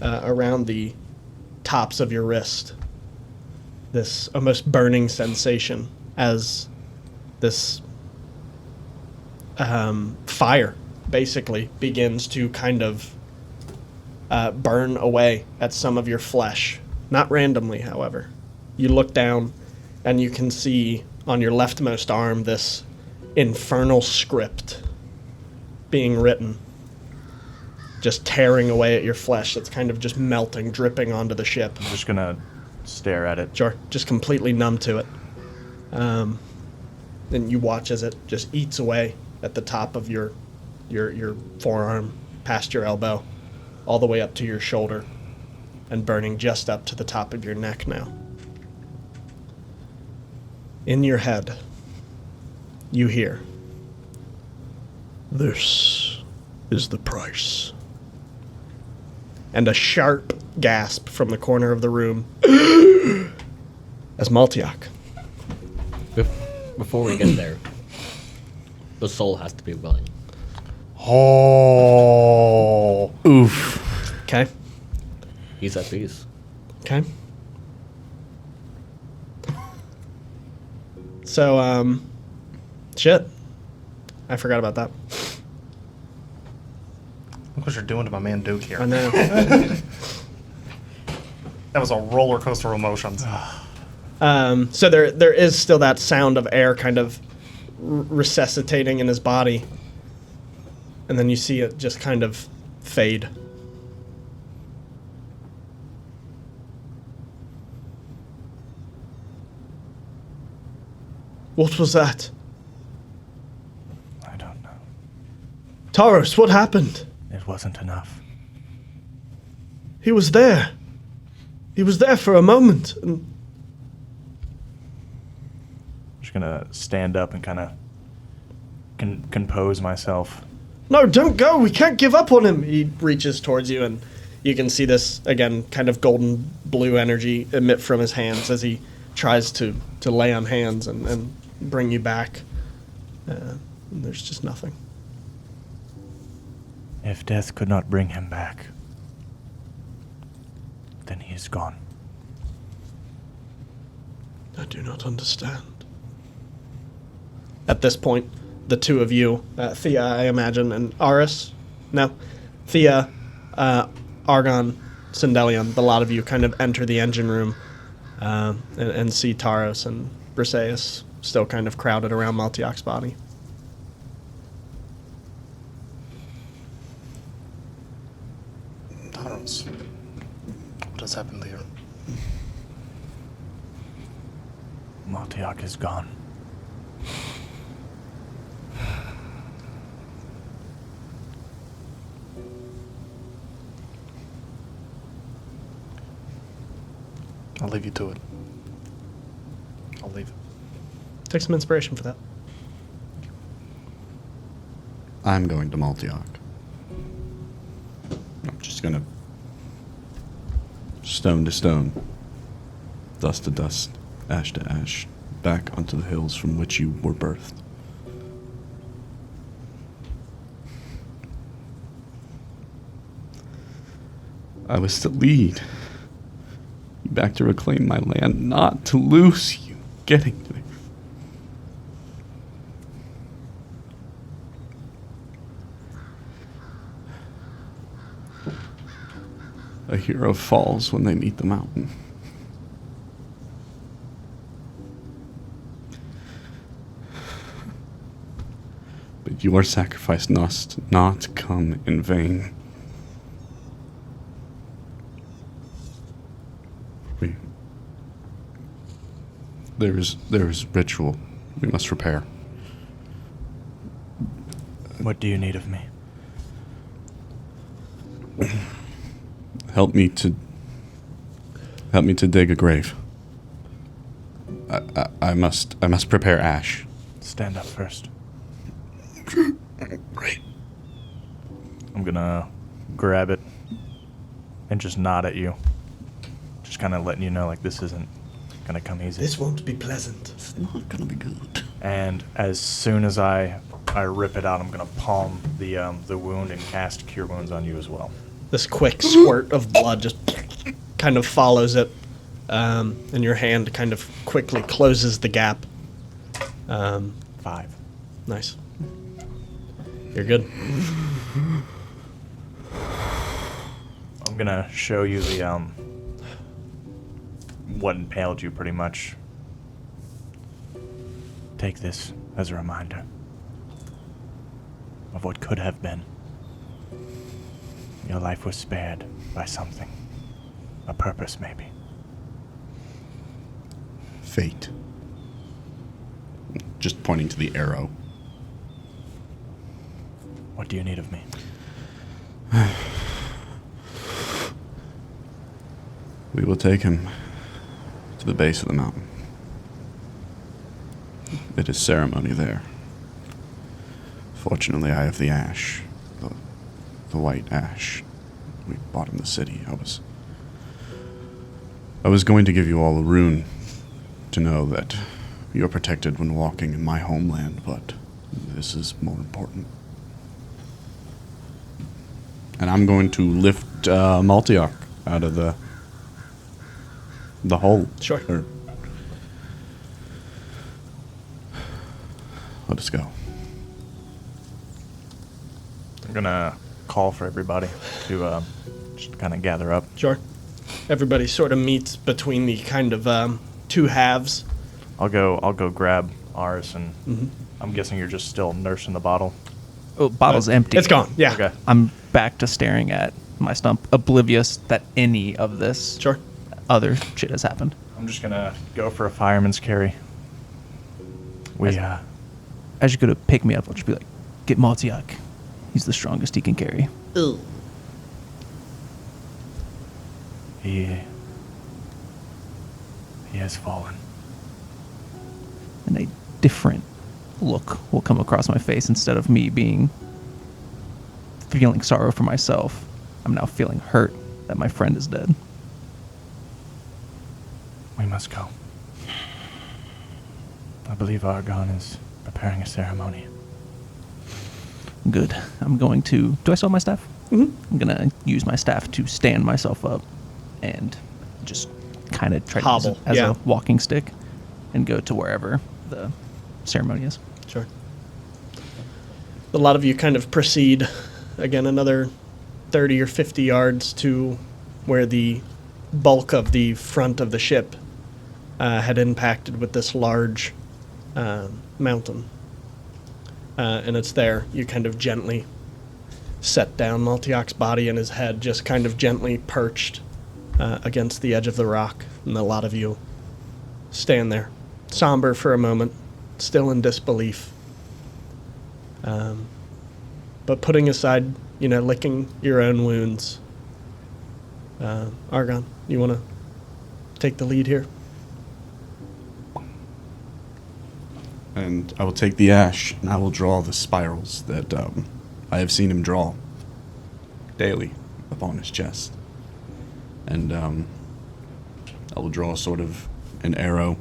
around the tops of your wrist. This almost burning sensation as this fire basically begins to kind of burn away at some of your flesh. Not randomly, however. You look down and you can see on your leftmost arm this infernal script being written, just tearing away at your flesh. That's kind of just melting, dripping onto the ship. I'm just going to stare at it. Sure, just completely numb to it. And you watch as it just eats away at the top of your forearm, past your elbow, all the way up to your shoulder, and burning just up to the top of your neck now. In your head, you hear, "This is the price." And a sharp gasp from the corner of the room as Maltiak. Before we get there, the soul has to be willing. Oh. Oof. Okay. He's at peace. Okay. So, shit. I forgot about that. Look what you're doing to my man Duke here. I know. That was a roller coaster of emotions. So there is still that sound of air kind of resuscitating in his body. And then you see it just kind of fade. What was that? I don't know. Taros, what happened? It wasn't enough. He was there. He was there for a moment. And I'm just going to stand up and kind of compose myself. no, don't go. We can't give up on him. He reaches towards you, and you can see this, again, kind of golden blue energy emit from his hands as he tries to lay on hands and bring you back. And there's just nothing. If death could not bring him back, then he is gone. I do not understand. At this point, the two of you, Thea, I imagine, and Aris, no, Thea, Argon, Sindelion, the lot of you kind of enter the engine room and see Taros and Briseis still kind of crowded around Maltiak's body. Taros, what has happened here? Maltiak is gone. I'll leave you to it. I'll leave it. Take some inspiration for that. I'm going to Maltiok. I'm just gonna stone to stone, dust to dust, ash to ash, back onto the hills from which you were birthed. I was to lead you back to reclaim my land, not to lose you getting there. A hero falls when they meet the mountain. But your sacrifice must not come in vain. There is ritual we must repair. What do you need of me? Help me to dig a grave. I must prepare ash. Stand up first. Right. I'm gonna grab it and just nod at you. Just kind of letting you know, like, this isn't gonna come easy. This won't be pleasant. It's not gonna be good. And as soon as I rip it out, I'm gonna palm the wound and cast Cure Wounds on you as well. This quick squirt of blood just kind of follows it, and your hand kind of quickly closes the gap. 5. Nice. You're good. I'm gonna show you the what impaled you, pretty much. Take this as a reminder of what could have been. Your life was spared by something. A purpose, maybe. Fate. Just pointing to the arrow. What do you need of me? We will take him to the base of the mountain. It is ceremony there. Fortunately, I have the ash. The white ash we bought in the city. I was going to give you all a rune to know that you're protected when walking in my homeland, but this is more important. And I'm going to lift Maltiok out of the hole. Sure. Let us go. I'm gonna call for everybody to just kind of gather up. Sure. Everybody sort of meets between the kind of two halves. I'll go grab ours, and I'm guessing you're just still nursing the bottle. Oh, bottle's empty. It's gone. Yeah. Okay. I'm back to staring at my stump, oblivious that any of this Sure. other shit has happened. I'm just gonna go for a fireman's carry. As you go to pick me up, I'll just be like, get Maltiak. He's the strongest he can carry. He has fallen. And a different look will come across my face. Instead of me feeling sorrow for myself, I'm now feeling hurt that my friend is dead. We must go. I believe Argon is preparing a ceremony. Good. I'm going to... Do I still have my staff? Mhm. I'm going to use my staff to stand myself up and just kind of try to use Hobble, it as yeah. a walking stick and go to wherever the ceremony is. Sure. A lot of you kind of proceed, again, another 30 or 50 yards to where the bulk of the front of the ship had impacted with this large mountain. And it's there. You kind of gently set down Maltiak's body and his head just kind of gently perched against the edge of the rock. And a lot of you stand there, somber for a moment, still in disbelief. But putting aside, licking your own wounds, Argon, you want to take the lead here. And I will take the ash, and I will draw the spirals that I have seen him draw daily upon his chest. And I will draw sort of an arrow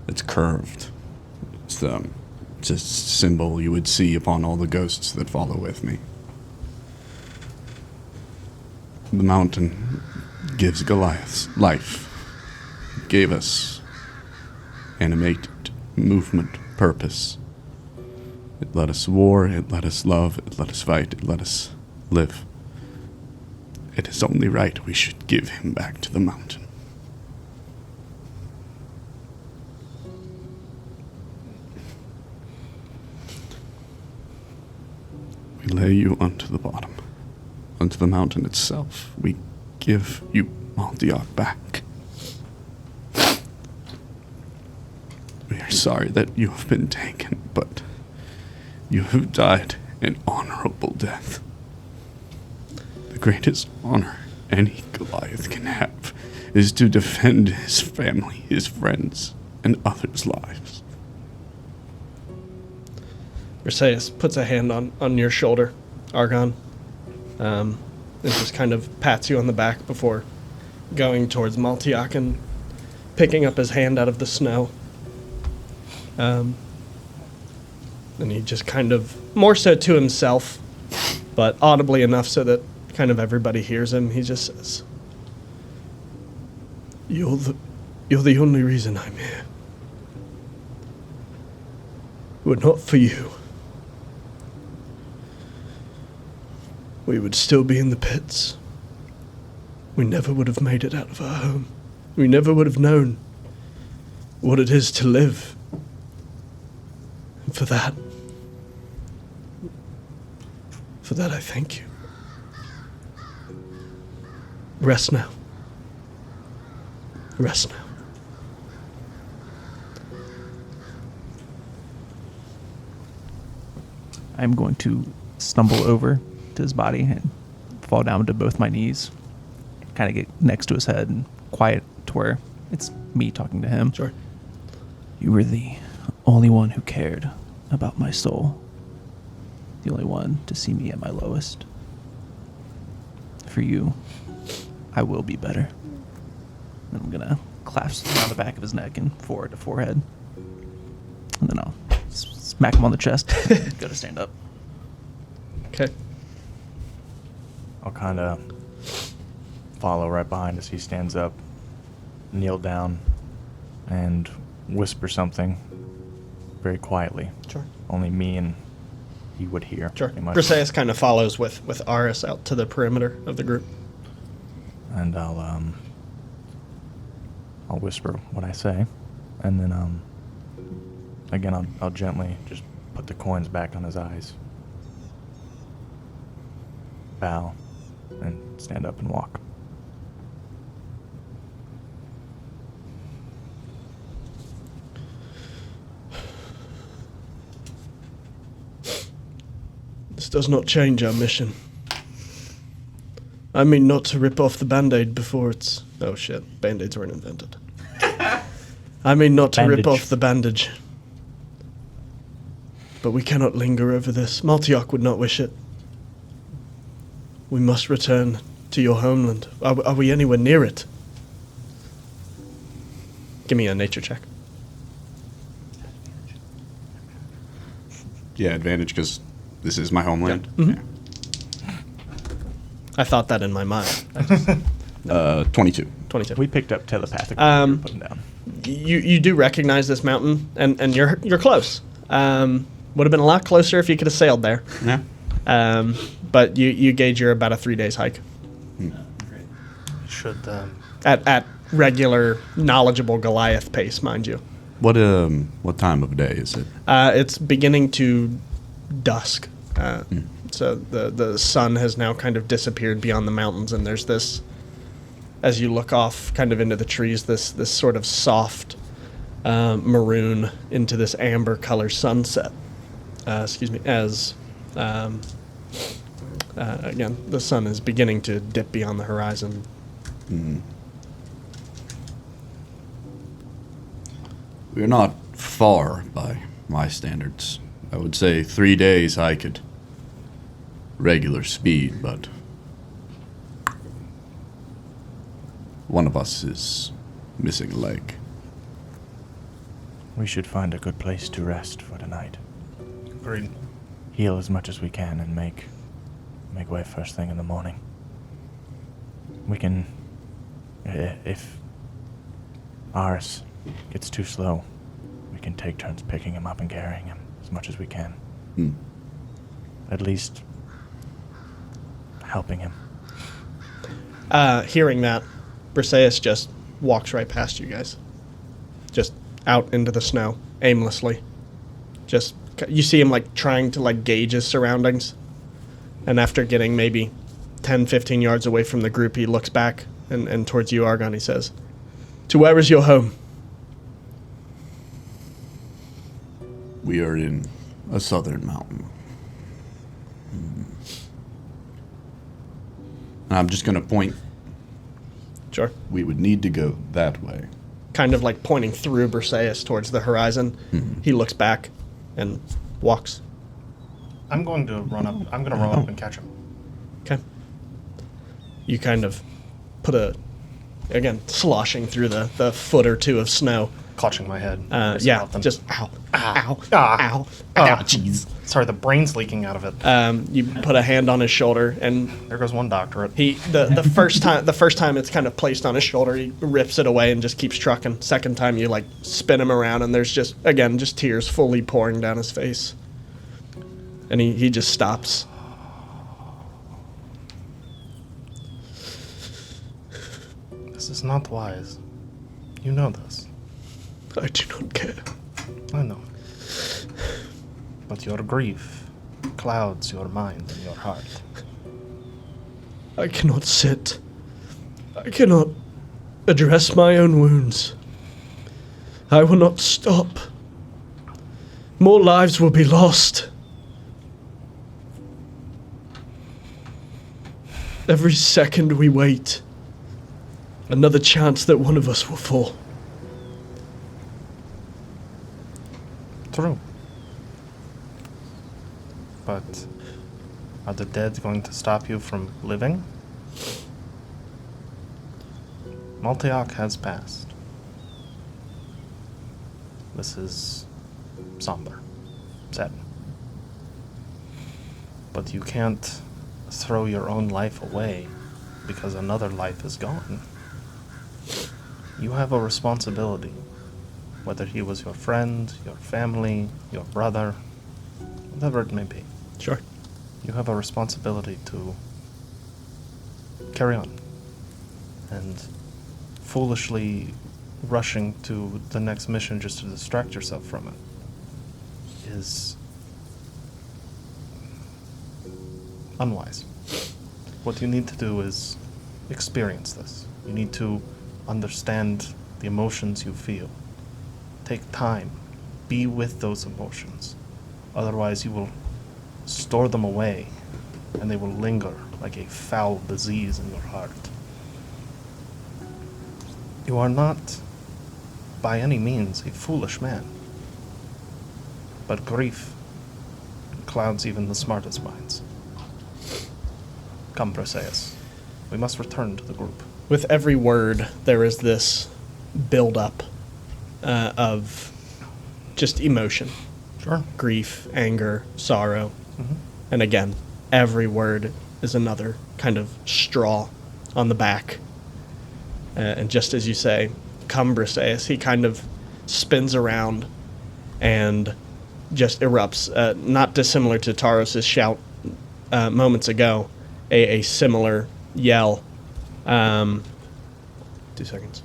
that's curved. It's a symbol you would see upon all the ghosts that follow with me. The mountain gives Goliath's life. It gave us animated movement, purpose. It let us war, it let us love, it let us fight, it let us live. It is only right we should give him back to the mountain. We lay you unto the bottom, unto the mountain itself. We give you Maldiok back. We are sorry that you have been taken, but you have died an honorable death. The greatest honor any Goliath can have is to defend his family, his friends, and others' lives. Briseis puts a hand on your shoulder, Argon, and just kind of pats you on the back before going towards Maltiak and picking up his hand out of the snow. And he just kind of, more so to himself, but audibly enough so that kind of everybody hears him, he just says, You're the only reason I'm here. Were it not for you, we would still be in the pits. We never would have made it out of our home. We never would have known what it is to live. And for that I thank you. Rest now. Rest now. I'm going to stumble over to his body and fall down to both my knees, kind of get next to his head and quiet to where it's me talking to him. Sure. You were the only one who cared about my soul. The only one to see me at my lowest. For you, I will be better. And I'm going to clasp around the back of his neck and forward to forehead. And then I'll smack him on the chest and go to stand up. Okay. I'll kind of follow right behind as he stands up, kneel down, and whisper something very quietly. Sure. Only me and he would hear. Sure. He must- Briseis kind of follows with Aris out to the perimeter of the group. And I'll whisper what I say, and then again I'll gently just put the coins back on his eyes, bow, and stand up and walk. This does not change our mission. I mean not to rip off the Band-Aid before it's... Oh shit, Band-Aids weren't invented. I mean not to rip Bandage. off the bandage. But we cannot linger over this. Maltiok would not wish it. We must return to your homeland. Are we anywhere near it? Give me a nature check. Yeah, advantage because this is my homeland. Mhm. I thought that in my mind. Yeah. 22. 22. We picked up telepathically. Um, Put him down. You do recognize this mountain, and you're close. Would have been a lot closer if you could have sailed there. Yeah. But you gauge you're about a 3 days hike Should at regular, knowledgeable Goliath pace, mind you. What time of day is it? It's beginning to dusk, so the sun has now kind of disappeared beyond the mountains, and there's this, as you look off kind of into the trees, this sort of soft maroon into this amber color sunset. As again, the sun is beginning to dip beyond the horizon. We're not far by my standards. I would say 3 days I could regular speed, but one of us is missing a leg. We should find a good place to rest for tonight. Agreed. Heal as much as we can and make way first thing in the morning. We can, if ours gets too slow, we can take turns picking him up and carrying him as much as we can. At least helping him. Hearing that, Briseis just walks right past you guys. Just out into the snow, aimlessly. Just, you see him like trying to like gauge his surroundings. And after getting maybe 10, 15 yards away from the group, he looks back and towards you, Argon, he says, "To where is your home?" We are in a southern mountain. And I'm just going to point. Sure. We would need to go that way. Kind of like pointing through Briseis towards the horizon. He looks back and walks. I'm going to run up. I'm going to run up and catch him. Okay. You kind of put again, sloshing through the foot or two of snow. Clutching my head. Yeah, just ow, ow, Ah. ow, Ah. ow, jeez. Sorry, the brain's leaking out of it. You put a hand on his shoulder, and There goes one doctorate. the first time it's kind of placed on his shoulder, he rips it away and just keeps trucking. Second time you like spin him around, and there's just tears fully pouring down his face, and he just stops. This is not wise. You know this. I do not care. I know. But your grief clouds your mind and your heart. I cannot sit. I cannot address my own wounds. I will not stop. More lives will be lost. Every second we wait, another chance that one of us will fall. True. But are the dead going to stop you from living? Malteok has passed. This is somber, sad. But you can't throw your own life away because another life is gone. You have a responsibility, whether he was your friend, your family, your brother, whatever it may be. Sure. You have a responsibility to carry on. And foolishly rushing to the next mission just to distract yourself from it is unwise. What you need to do is experience this. You need to understand the emotions you feel. Take time. Be with those emotions. Otherwise, you will store them away, and they will linger like a foul disease in your heart. You are not, by any means, a foolish man. But grief clouds even the smartest minds. Come, Briseis. We must return to the group. With every word, there is this build-up of just emotion. Sure. Grief, anger, sorrow. Mhm. And again, every word is another kind of straw on the back. And just as you say, come Briseis, he kind of spins around and just erupts, not dissimilar to Taros' shout moments ago, a similar yell. 2 seconds.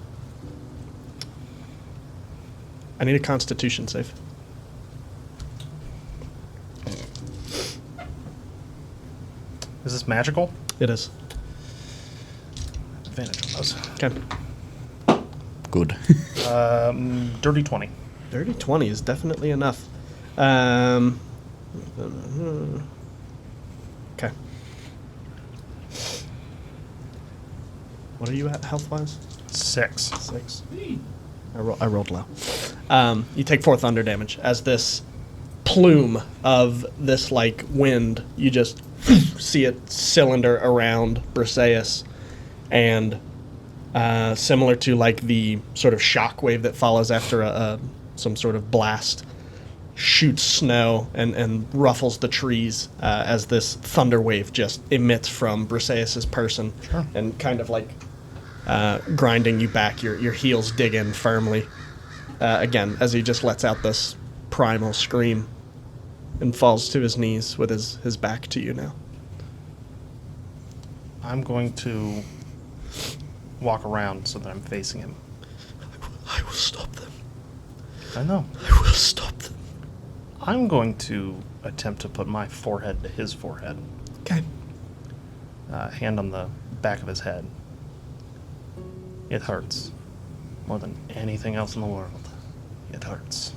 I need a Constitution save. Is this magical? It is. Advantage on those. Okay. Good. Dirty 20. Dirty 20 is definitely enough. Okay. What are you at health-wise? 6. 6. I rolled low. You take 4 thunder damage as this plume of this like wind. You just see it cylinder around Briseis, and similar to like the sort of shock wave that follows after some sort of blast, shoots snow and ruffles the trees as this thunder wave just emits from Briseis' person, and kind of like grinding you back. Your heels dig in firmly again as he just lets out this primal scream and falls to his knees with his back to you now. I'm going to walk around so that I'm facing him. I will stop them. I know. I will stop them. I'm going to attempt to put my forehead to his forehead. Okay. Hand on the back of his head. It hurts. More than anything else in the world. It hurts.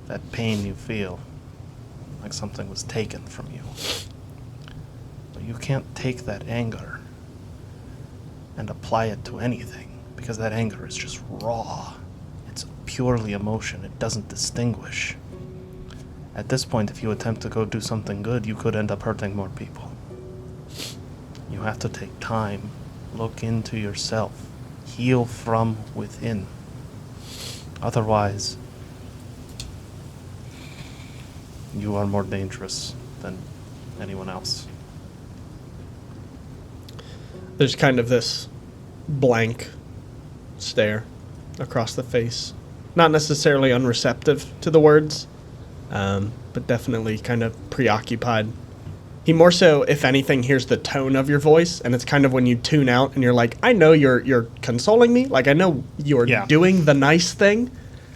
That pain you feel, like something was taken from you. But you can't take that anger and apply it to anything, because that anger is just raw. It's purely emotion. It doesn't distinguish. At this point, if you attempt to go do something good, you could end up hurting more people. You have to take time, look into yourself, heal from within. Otherwise, you are more dangerous than anyone else. There's kind of this blank stare across the face. Not necessarily unreceptive to the words, but definitely kind of preoccupied. He more so, if anything, hears the tone of your voice, and it's kind of when you tune out and you're like, I know you're consoling me, like I know you're doing the nice thing.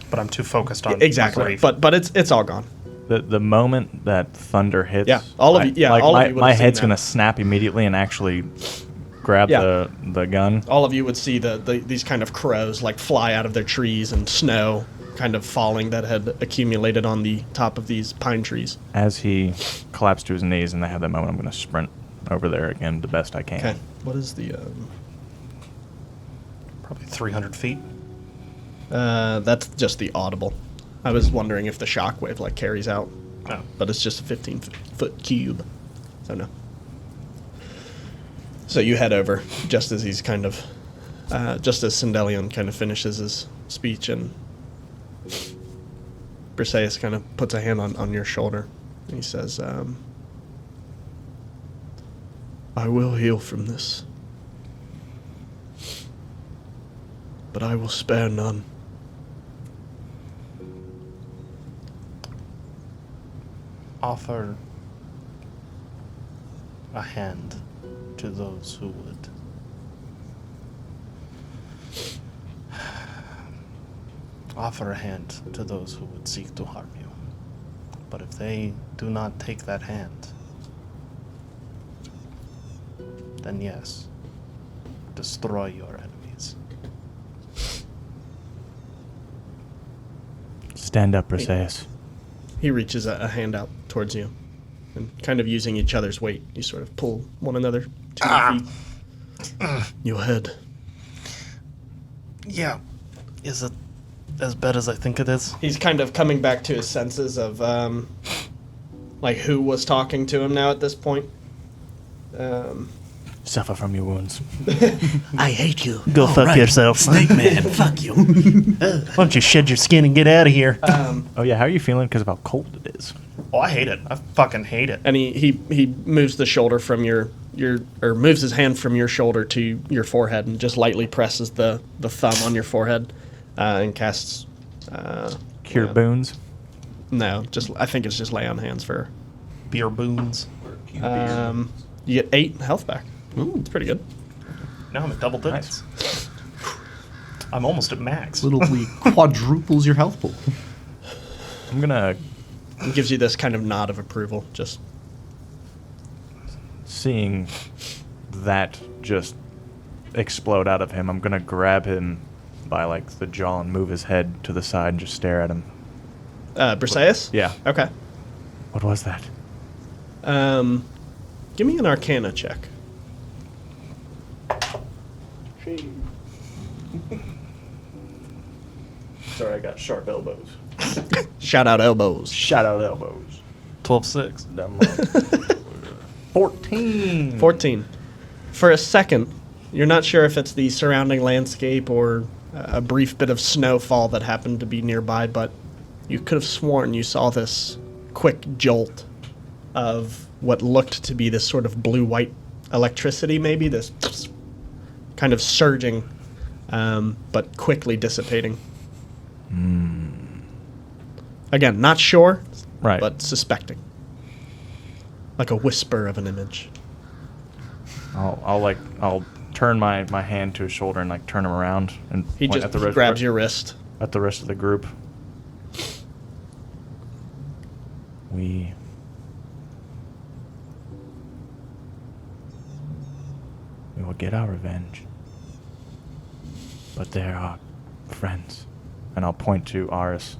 But I'm too focused on exactly. grief. But it's all gone. The moment that thunder hits, all of you would my have seen head's that. gonna snap immediately and actually grab the gun. All of you would see these kind of crows like fly out of their trees and snow kind of falling that had accumulated on the top of these pine trees. As he collapsed to his knees and I have that moment, I'm gonna sprint over there again the best I can. Okay. What is the? Probably 300 feet. That's just the audible. I was wondering if the shockwave like carries out, Oh. but it's just a 15-foot cube, so no. So you head over just as he's kind of, just as Sindelion kind of finishes his speech, and Briseis kind of puts a hand on your shoulder, and he says, I will heal from this, but I will spare none. Offer a hand to those who would. Offer a hand to those who would seek to harm you. But if they do not take that hand, then yes, destroy your enemies. Stand up, Briseis. He reaches a hand out towards you, and kind of using each other's weight, you sort of pull one another to your feet. Your head. Yeah. Is it as bad as I think it is? He's kind of coming back to his senses of, like, who was talking to him now at this point. Suffer from your wounds. I hate you. Go fuck yourself. Snake Man, fuck you. Why don't you shed your skin and get out of here? Oh yeah, how are you feeling because of how cold it is? Oh, I hate it. I fucking hate it. And he moves the shoulder from or moves his hand from your shoulder to your forehead and just lightly presses the thumb on your forehead and casts... Cure boons? No, I think it's just lay on hands for... Beer boons. You get 8 health back. Ooh, it's pretty good. Now I'm at double digits. I'm almost at max. Literally quadruples your health pool. I'm gonna... It gives you this kind of nod of approval, just... Seeing that just explode out of him, I'm gonna grab him by like the jaw and move his head to the side and just stare at him. Briseis? Yeah. Okay. What was that? Give me an Arcana check. Sorry, I got sharp elbows. Shout out elbows. Shout out elbows. 12-6. Dumb 14. 14. For a second, you're not sure if it's the surrounding landscape or a brief bit of snowfall that happened to be nearby, but you could have sworn you saw this quick jolt of what looked to be this sort of blue-white electricity, maybe, this kind of surging, but quickly dissipating. Again, not sure, Right. but suspecting. Like a whisper of an image. I'll turn my hand to his shoulder and like turn him around and He point just at the grabs your wrist. at the rest of the group. We will get our revenge. But there are friends, and I'll point to Aris,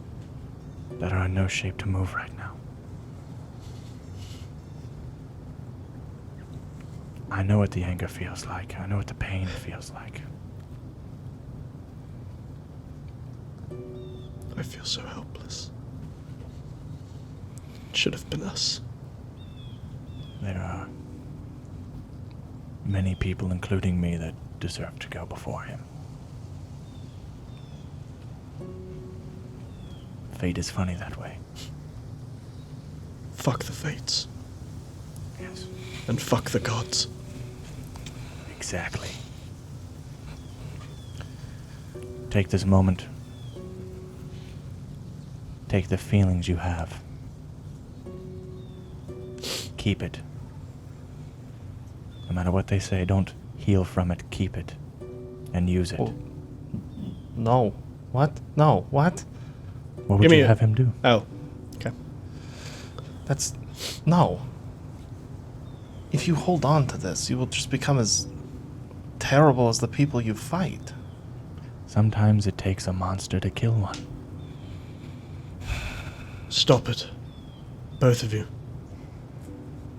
that are in no shape to move right now. I know what the anger feels like. I know what the pain feels like. I feel so helpless. It should have been us. There are many people, including me, that deserve to go before him. Fate is funny that way. Fuck the fates. Yes. And fuck the gods. Exactly. Take this moment. Take the feelings you have. Keep it. No matter what they say, don't heal from it. Keep it. And use it. Oh. No. What? No. What? What would Give me you a- have him do? Oh, okay. That's... No. If you hold on to this, you will just become as terrible as the people you fight. Sometimes it takes a monster to kill one. Stop it. Both of you.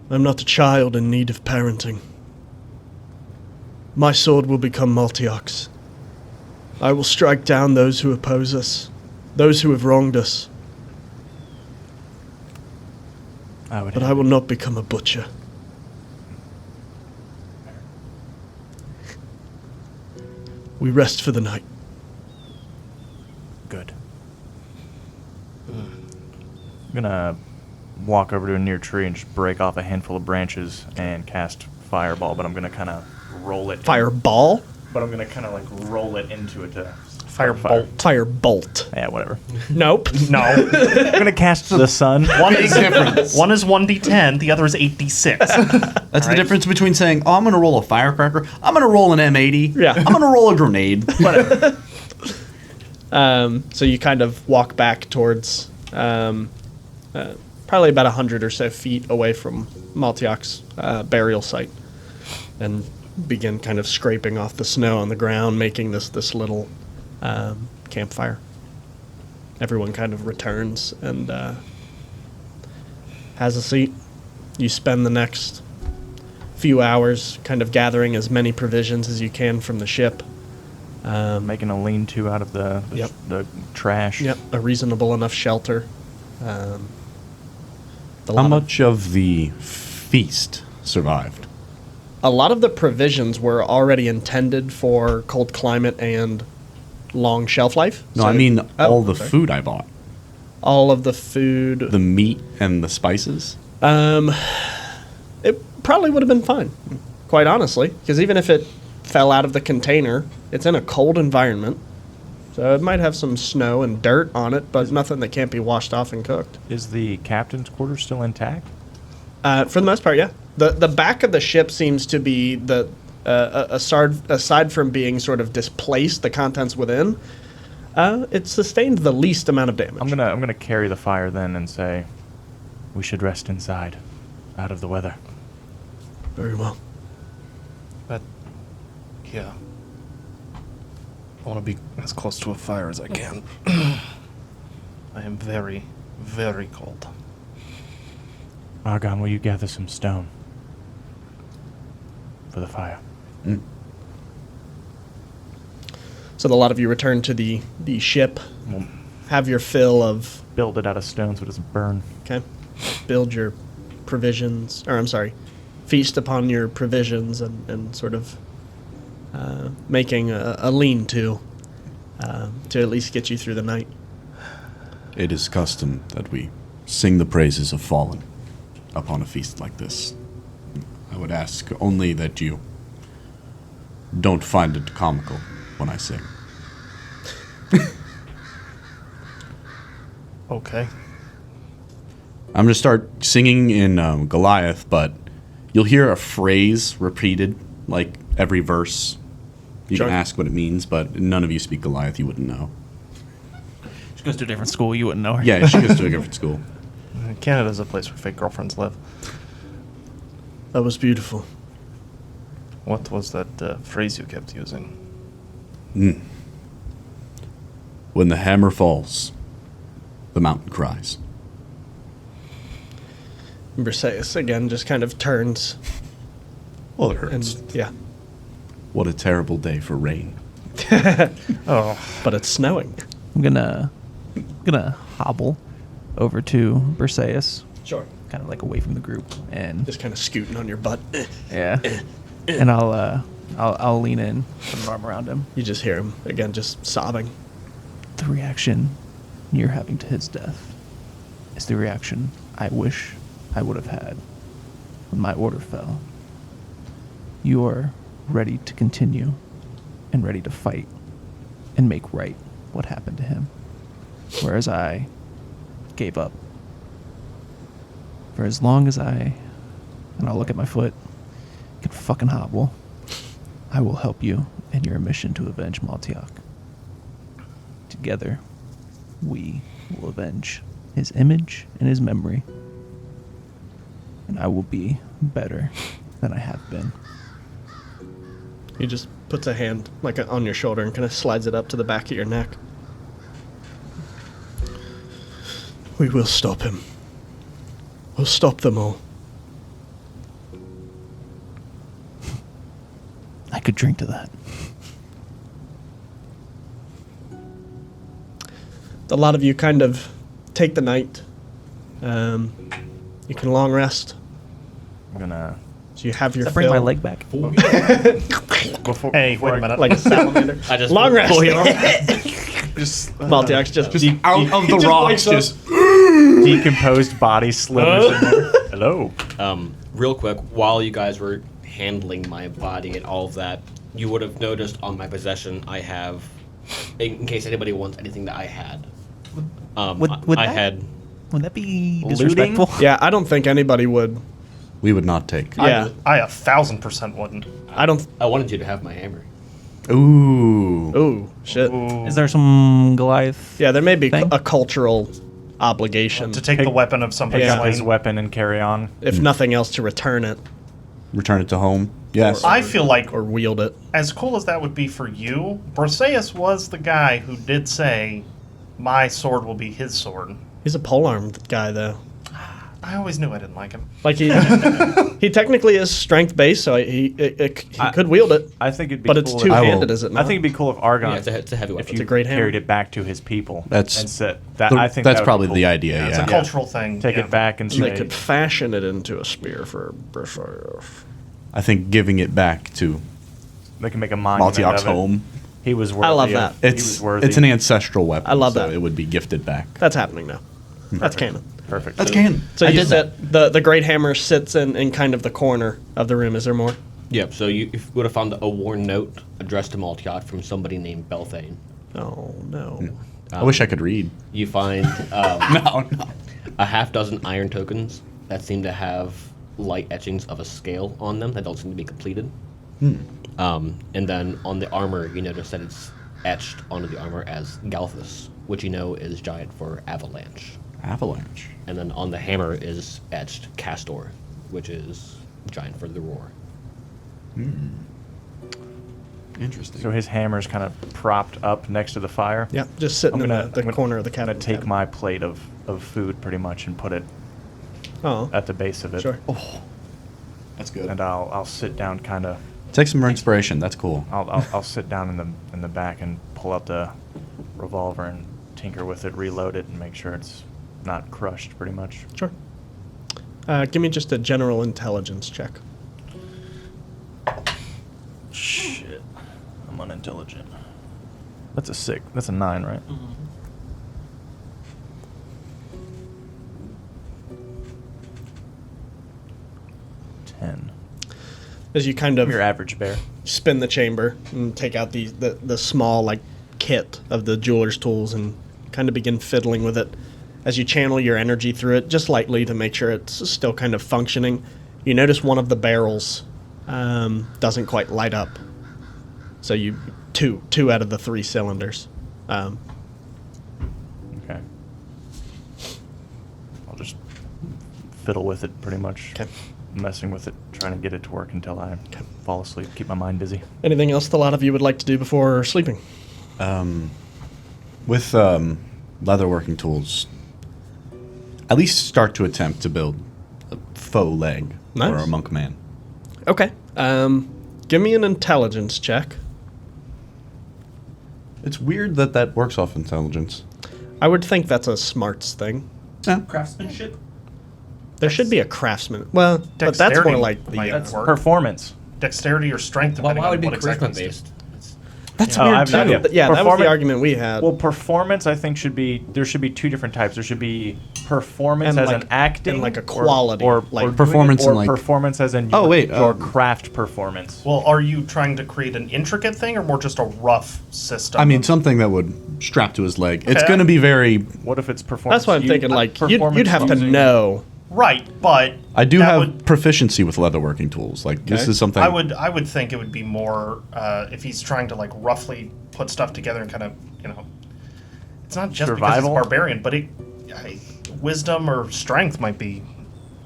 I'm not a child in need of parenting. My sword will become Multiox. I will strike down those who oppose us, those who have wronged us, but I will not become a butcher. We rest for the night. Good. I'm gonna walk over to a near tree and just break off a handful of branches and cast Fireball, but I'm gonna kind of roll it. Fireball? But I'm gonna kind of like roll it into it to Firebolt. Firebolt. Yeah, whatever. Nope. No. I'm gonna cast the sun. One is 1d10, the other is 8d6. That's the difference between saying, "Oh, I'm going to roll a firecracker. I'm going to roll an M80. Yeah. I'm going to roll a grenade." Whatever. So you kind of walk back towards probably about 100 or so feet away from Maltiok's burial site and begin kind of scraping off the snow on the ground, making this little campfire. Everyone kind of returns and has a seat. You spend the next few hours kind of gathering as many provisions as you can from the ship. Making a lean-to out of the Yep. the trash. Yep, a reasonable enough shelter. How much of the feast survived? A lot of the provisions were already intended for cold climate and long shelf life. No, So- I mean Oh, all the sorry. food I bought. All of the food. The meat and the spices. It probably would have been fine, quite honestly, because even if it fell out of the container, it's in a cold environment. So it might have some snow and dirt on it, but nothing that can't be washed off and cooked. Is the captain's quarters still intact? For the most part, yeah. The back of the ship seems to be aside from being sort of displaced, the contents within, it sustained the least amount of damage. I'm gonna carry the fire then and say, we should rest inside, out of the weather. Very well. But, yeah. I want to be as close to a fire as I can. I am very, very cold. Argon, will you gather some stone for the fire? So a lot of you return to the ship, We'll have your fill of, build it out of stone so it doesn't burn. okay, build your provisions, or I'm sorry, feast upon your provisions and sort of making a lean-to to at least get you through the night. It is custom that we sing the praises of fallen upon a feast like this. I would ask only that you don't find it comical when I sing. Okay. I'm going to start singing in Goliath, but you'll hear a phrase repeated, like every verse. You Sure. can ask what it means, but none of you speak Goliath, you wouldn't know. She goes to a different school. You wouldn't know her. Yeah, she goes to a different school. Canada's a place where fake girlfriends live. That was beautiful. What was that phrase you kept using? When the hammer falls, the mountain cries. Briseis again just kind of turns Well, it hurts. and yeah, What a terrible day for rain. Oh, but it's snowing. I'm gonna hobble over to Briseis, Sure. kind of like away from the group, and Just kind of scooting on your butt. yeah, and I'll lean in, put an arm around him. You just hear him again, just sobbing. The reaction you're having to his death is the reaction I wish I would have had when my order fell. You are ready to continue and ready to fight and make right what happened to him, whereas I gave up. For as long as and I'll look at my foot, can fucking hobble, I will help you in your mission to avenge Maltiak. Together, we will avenge his image and his memory, and I will be better than I have been. He just puts a hand like on your shoulder and kind of slides it up to the back of your neck. We will stop him. We'll stop them all. I could drink to that. A lot of you kind of take the night. You can long rest. I'm gonna So you have your Does that bring my fill. leg back? before. hey, before wait a I- minute. Like a salamander. I just long rest. Just Maltiak's just Out of the just rocks, wakes up. just decomposed body slithers in there. Hello. Real quick, while you guys were handling my body and all of that, you would have noticed on my possession I have, in case anybody wants anything that I had. Would I that- had. Would that be Looting? disrespectful? Yeah, I don't think anybody would. we would not take. Yeah, I 1,000% wouldn't. I don't. I wanted you to have my hammer. Ooh. Ooh, shit. Is there some Goliath? Yeah, there may be Thing? a cultural obligation, To take the weapon of somebody Pick up slain. his weapon and carry on. if nothing else, to return it Return it to home. Yes. I feel like, or wield it. as cool as that would be for you, Briseis was the guy who did say, my sword will be his sword. He's a polearm guy, though. I always knew I didn't like him. Like he technically is strength based, so he could wield it, I think it'd be but cool it's if- two I will- handed, is it I not? think it'd be cool if Argon, Yeah, it's a heavy weapon. if you It's a great hammer. carried it back to his people. That's- and said that. I think that's that would be probably cool. the idea. It's Yeah. a cultural thing. Take yeah. it back and And they say, could fashion it into a spear for Briseis. I think giving it back to they can make a monument Maltiak's of it. home. He was worthy. I love of- that. he It's was worthy. it's an ancestral weapon. I love so that. it would be gifted back. That's happening now. That's canon. Perfect. That's canon. So I you did said the great hammer sits in kind of the corner of the room. Is there more? Yep, so you would have found a worn note addressed to Maltiot from somebody named Belthane. Oh no. I wish I could read. You find No. a half dozen iron tokens that seem to have light etchings of a scale on them that don't seem to be completed. And then on the armor, you notice that it's etched onto the armor as Galthus, which you know is giant for avalanche. Avalanche. And then on the hammer is etched Castor, which is giant for the roar. Interesting. So his hammer's kind of propped up next to the fire. Yeah, just sitting I'm in gonna- the I'm gonna- corner of the I'm cabin. gonna take my plate of food pretty much and put it Oh, at the base of it. sure. That's good. And I'll sit down kind of. Take some more inspiration. That's cool. I'll sit down in the back and pull out the revolver and tinker with it, reload it, and make sure it's not crushed, pretty much. Sure. Give me just a general intelligence check. Shit. I'm unintelligent. That's a 6. That's a 9, right? 10. As you kind of Your average bear. spin the chamber and take out the small like kit of the jeweler's tools and kind of begin fiddling with it as you channel your energy through it just lightly to make sure it's still kind of functioning. You notice one of the barrels doesn't quite light up, so you two out of the 3 cylinders. Okay. I'll just fiddle with it pretty much. Okay. Messing with it, trying to get it to work until I fall asleep, keep my mind busy. Anything else the lot of you would like to do before sleeping? With leatherworking tools, at least start to attempt to build a faux leg Nice. or a monk man. Okay. Give me an intelligence check. It's weird that works off intelligence. I would think that's a smarts thing. Craftsmanship? There should be a craftsman. Well, but that's Dexterity more like the. might work. Performance. Dexterity or strength, Well, depending why would on it be what exactly charisma it's based? doing. That's Oh, weird I've too. no idea. Yeah, that was the Performance- argument we had. Well, performance, I think, there should be 2 different types. There should be performance And as like- an acting. and like a quality, Or like doing performance it, or and like- performance as in Oh, your, wait, your craft performance. Well, are you trying to create an intricate thing or more just a rough system? I mean, of- something that would strap to his leg. It's Okay. going to be very. What if it's performance? That's what I'm thinking. Like you'd performance have to using- know. Right, but I do that have would- proficiency with leatherworking tools. Like this Okay. is something. I would think it would be more if he's trying to like roughly put stuff together and kind of it's not just because Survival? it's barbarian, but wisdom or strength might be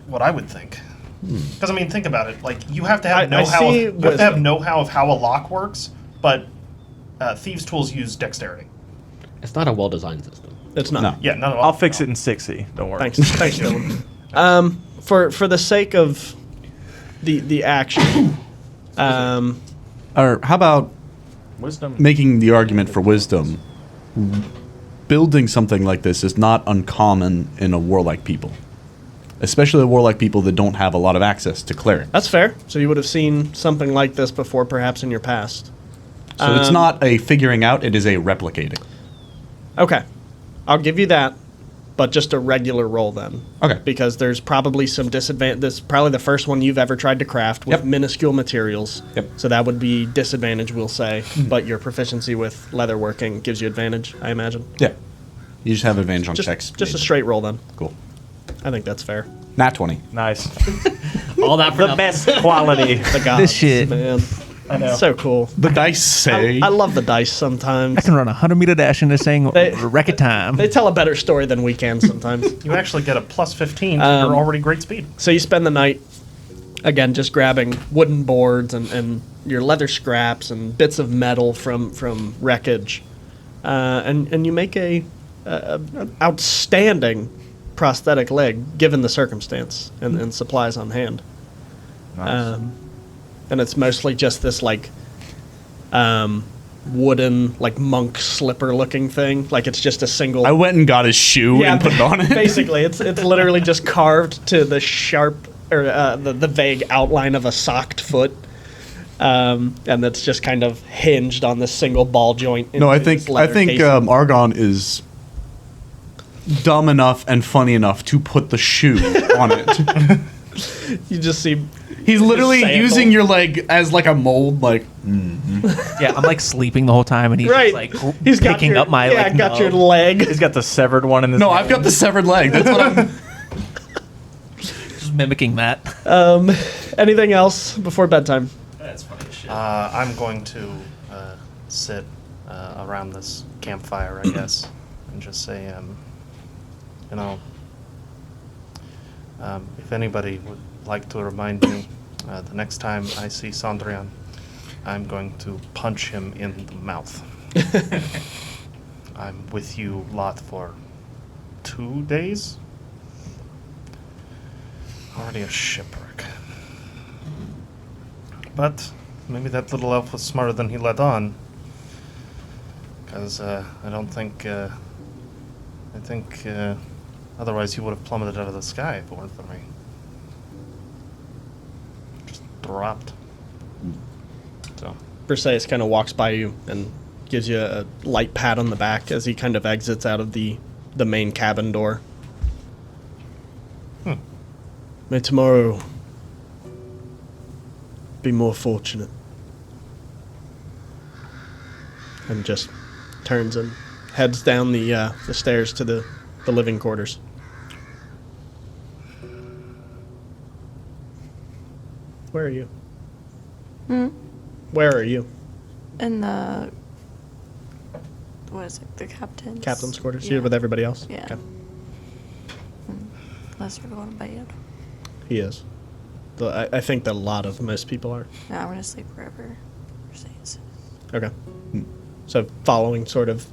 what I would think. Because I mean, think about it. Like you have to have I know-how. see You have to have wisdom. know-how of how a lock works, but thieves' tools use dexterity. It's not a well-designed system. It's not. No. Yeah, none at all. I'll fix it in 60. Don't worry. Thanks, thanks, Dylan. For the sake of the action, Or how about Wisdom. making the argument for wisdom? Building something like this is not uncommon in a warlike people, especially a warlike people that don't have a lot of access to clerics. that's fair. So you would have seen something like this before, perhaps in your past. So it's not a figuring out; it is a replicating. Okay, I'll give you that, but just a regular roll then. Okay. Because there's probably some disadvantage. This is probably the first one you've ever tried to craft with Yep. minuscule materials. Yep. So that would be disadvantage, we'll say. But your proficiency with leatherworking gives you advantage, I imagine. Yeah, you just have advantage on Just, checks. just a made. straight roll then. Cool. I think that's fair. Nat 20. Nice. All that for The nothing. best quality. The gods, shit. man. I know. So cool. The dice say. I love the dice sometimes. I can run a 100-meter dash in this thing They- record time. They tell a better story than we can sometimes. You actually get a plus 15 to Um, your already great speed. So you spend the night, again, just grabbing wooden boards and your leather scraps and bits of metal from wreckage, and you make a outstanding prosthetic leg given the circumstance and supplies on hand. Nice. And it's mostly just this like wooden like monk slipper looking thing. Like it's just a single. I went and got his shoe and put it on it. Basically, it's literally just carved to the sharp or the vague outline of a socked foot, and it's just kind of hinged on this single ball joint. No, I into think this leather casing. Argon is dumb enough and funny enough to put the shoe on it. You just see. He's literally sandal. using your leg as like a mold, like Yeah, I'm like sleeping the whole time, and he's Right, just like he's got picking your, up my like got your nub. leg. He's got the severed one in his no, hand. I've got the severed leg. That's what I'm. just mimicking that. Anything else before bedtime? That's funny as shit. I'm going to sit around this campfire, I guess, and just say, if anybody would like to remind me, the next time I see Sandrian, I'm going to punch him in the mouth. I'm with you lot for 2 days. Already a shipwreck. But maybe that little elf was smarter than he let on. Because I don't think. I think otherwise you would have plummeted out of the sky if it weren't for me. Just dropped. So. Briseis kind of walks by you and gives you a light pat on the back as he kind of exits out of the main cabin door. May tomorrow be more fortunate. And just turns and heads down the stairs to the living quarters. Where are you? Where are you? In the. What is it? The captain's. Captain's quarters? Yeah. You're with everybody else? Yeah. Okay. Unless we're going to bed. He is. I think that a lot of most people are. No, I'm going to sleep wherever Mercedes is. Okay. So following sort of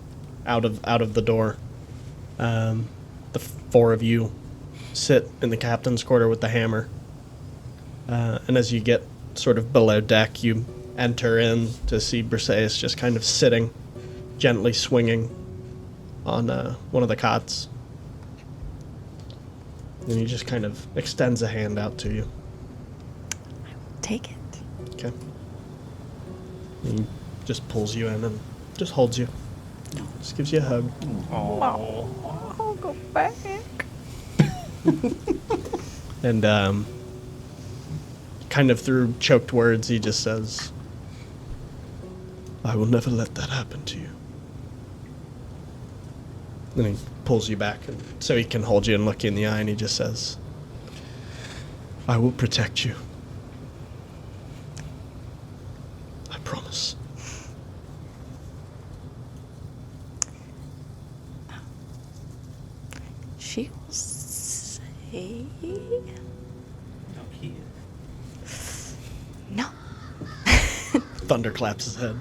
out of the door, the four of you sit in the captain's quarter with the hammer. And as you get sort of below deck, you enter in to see Briseis just kind of sitting, gently swinging on one of the cots. And he just kind of extends a hand out to you. Take it. Okay. He just pulls you in and just holds you. Just gives you a hug. Oh, I'll go back. And kind of through choked words, he just says, I will never let that happen to you. Then he pulls you back and so he can hold you and look you in the eye, and he just says, I will protect you. I promise. She will say. No. Thunder claps his head.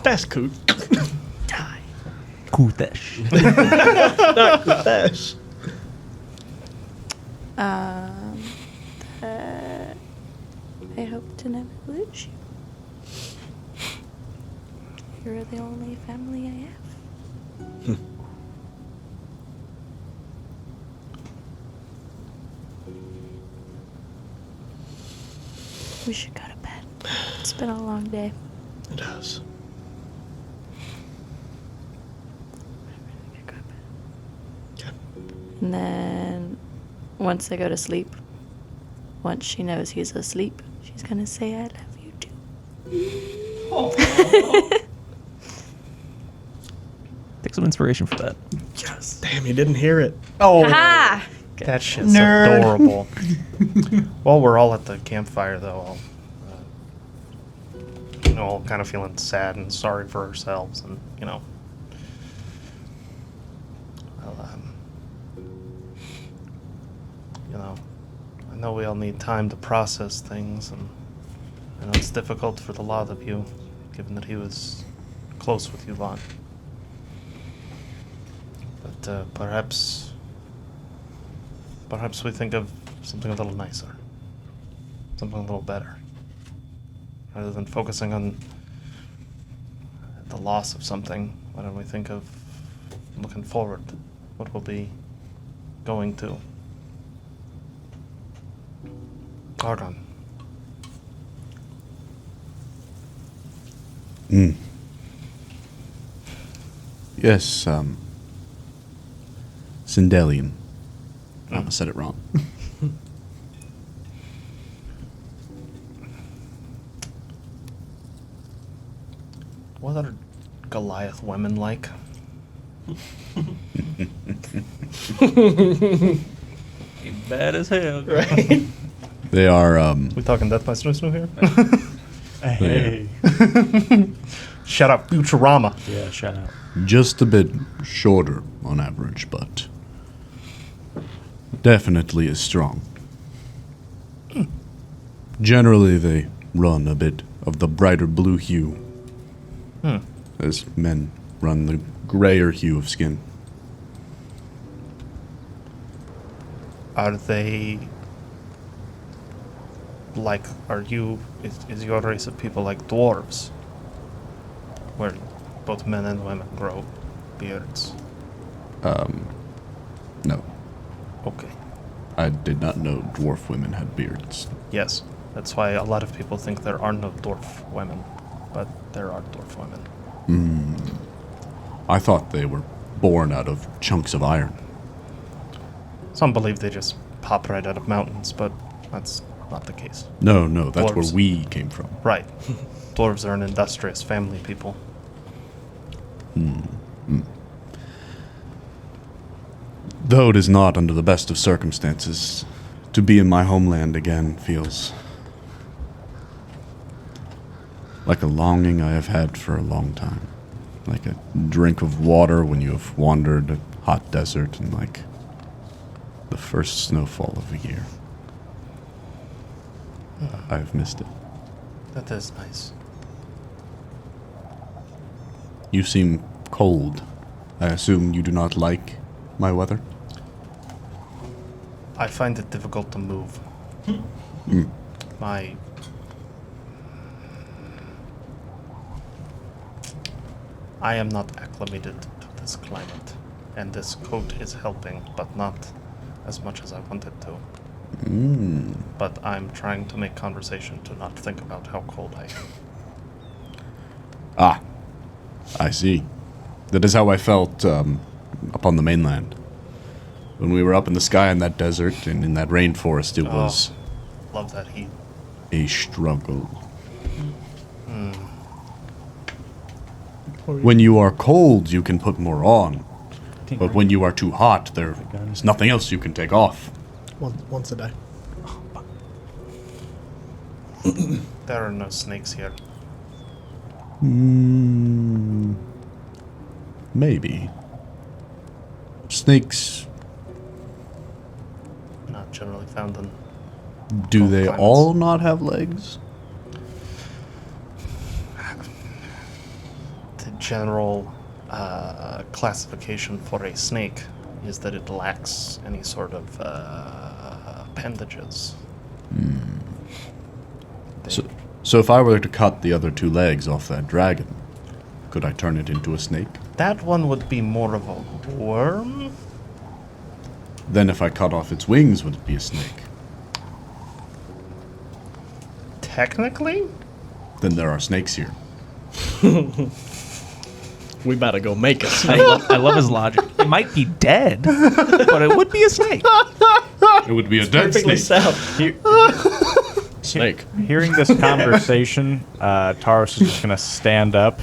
That's cool. Die. Kuthesh. Not Kuthesh. I hope to never lose you. You're the only family I have. We should go to bed. It's been a long day. It has. Okay. And then once they go to sleep, once she knows he's asleep, she's gonna say, I love you too. Take some inspiration for that. Yes. Damn, you didn't hear it. Oh, Ha! that shit's Nerd. adorable. While we're all at the campfire, though, I'll, all kind of feeling sad and sorry for ourselves, and I know we all need time to process things, and I know it's difficult for the lot of you, given that he was close with you, Vaughn. But perhaps we think of something a little nicer, something a little better, rather than focusing on the loss of something. Why don't we think of looking forward, what we'll be going to? Argon. Yes, Sindelian. I said it wrong. What are Goliath women like? Bad as hell. Right? They are, We talking Death by Snow Snow here? Hey. Shut up, Futurama. Yeah, shout out. just a bit shorter on average, but definitely as strong. Generally, they run a bit of the brighter blue hue, as men run the grayer hue of skin. Are they like, is your race of people like dwarves? Where both men and women grow beards? No, Okay. I did not know dwarf women had beards. Yes. That's why a lot of people think there are no dwarf women, but there are dwarf women. I thought they were born out of chunks of iron. Some believe they just pop right out of mountains, but that's not the case. No, that's Dwarves. where we came from. Right. Dwarves are an industrious family people. Though it is not under the best of circumstances, to be in my homeland again feels like a longing I have had for a long time. Like a drink of water when you have wandered a hot desert, and like the first snowfall of a year. I've missed it. That is nice. You seem cold. I assume you do not like my weather? I find it difficult to move. I am not acclimated to this climate, and this coat is helping, but not as much as I want it to. But I'm trying to make conversation to not think about how cold I am. Ah, I see. That is how I felt up on the mainland. When we were up in the sky in that desert and in that rainforest, it was Love that heat. a struggle. When you are cold, you can put more on. But when you are too hot, there's nothing else you can take off. Once a day. There are no snakes here. Maybe. Snakes, Not generally found in. do Cold they climates. all not have legs? The general classification for a snake is that it lacks any sort of appendages. They- So if I were to cut the other two legs off that dragon, could I turn it into a snake? That one would be more of a worm? Then if I cut off its wings, would it be a snake? Technically? Then there are snakes here. We better go make a I snake. love his logic. It might be dead, but it would be a snake. It would be a dead Perfectly snake. sound. Snake. Hearing this conversation, Taros is just gonna stand up.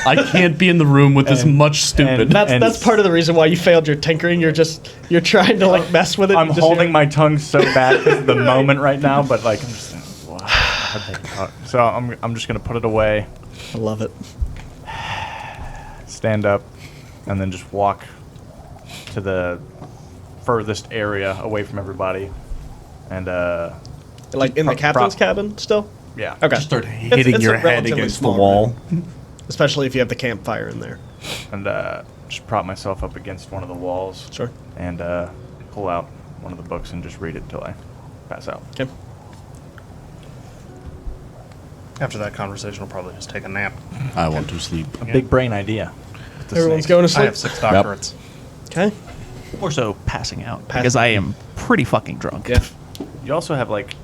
I can't be in the room with this much stupid. That's part of the reason why you failed your tinkering. You're trying to like mess with it. I'm and just holding hear- my tongue so bad because of the moment right now, but like I'm just. So I'm just gonna put it away, I love it. stand up, and then just walk to the furthest area away from everybody, and Like in the Pro- captain's pro- cabin still. yeah. Okay. Just start It's- hitting it's your a head relatively against the small wall. room. Especially if you have the campfire in there. And just prop myself up against one of the walls. Sure. And pull out one of the books and just read it till I pass out. Okay. After that conversation, I'll probably just take a nap. I want to sleep. A big brain idea. with the Everyone's snake. going to I sleep. have 6 doctorates. Okay. More so passing out, because I am pretty fucking drunk. Yeah. You also have like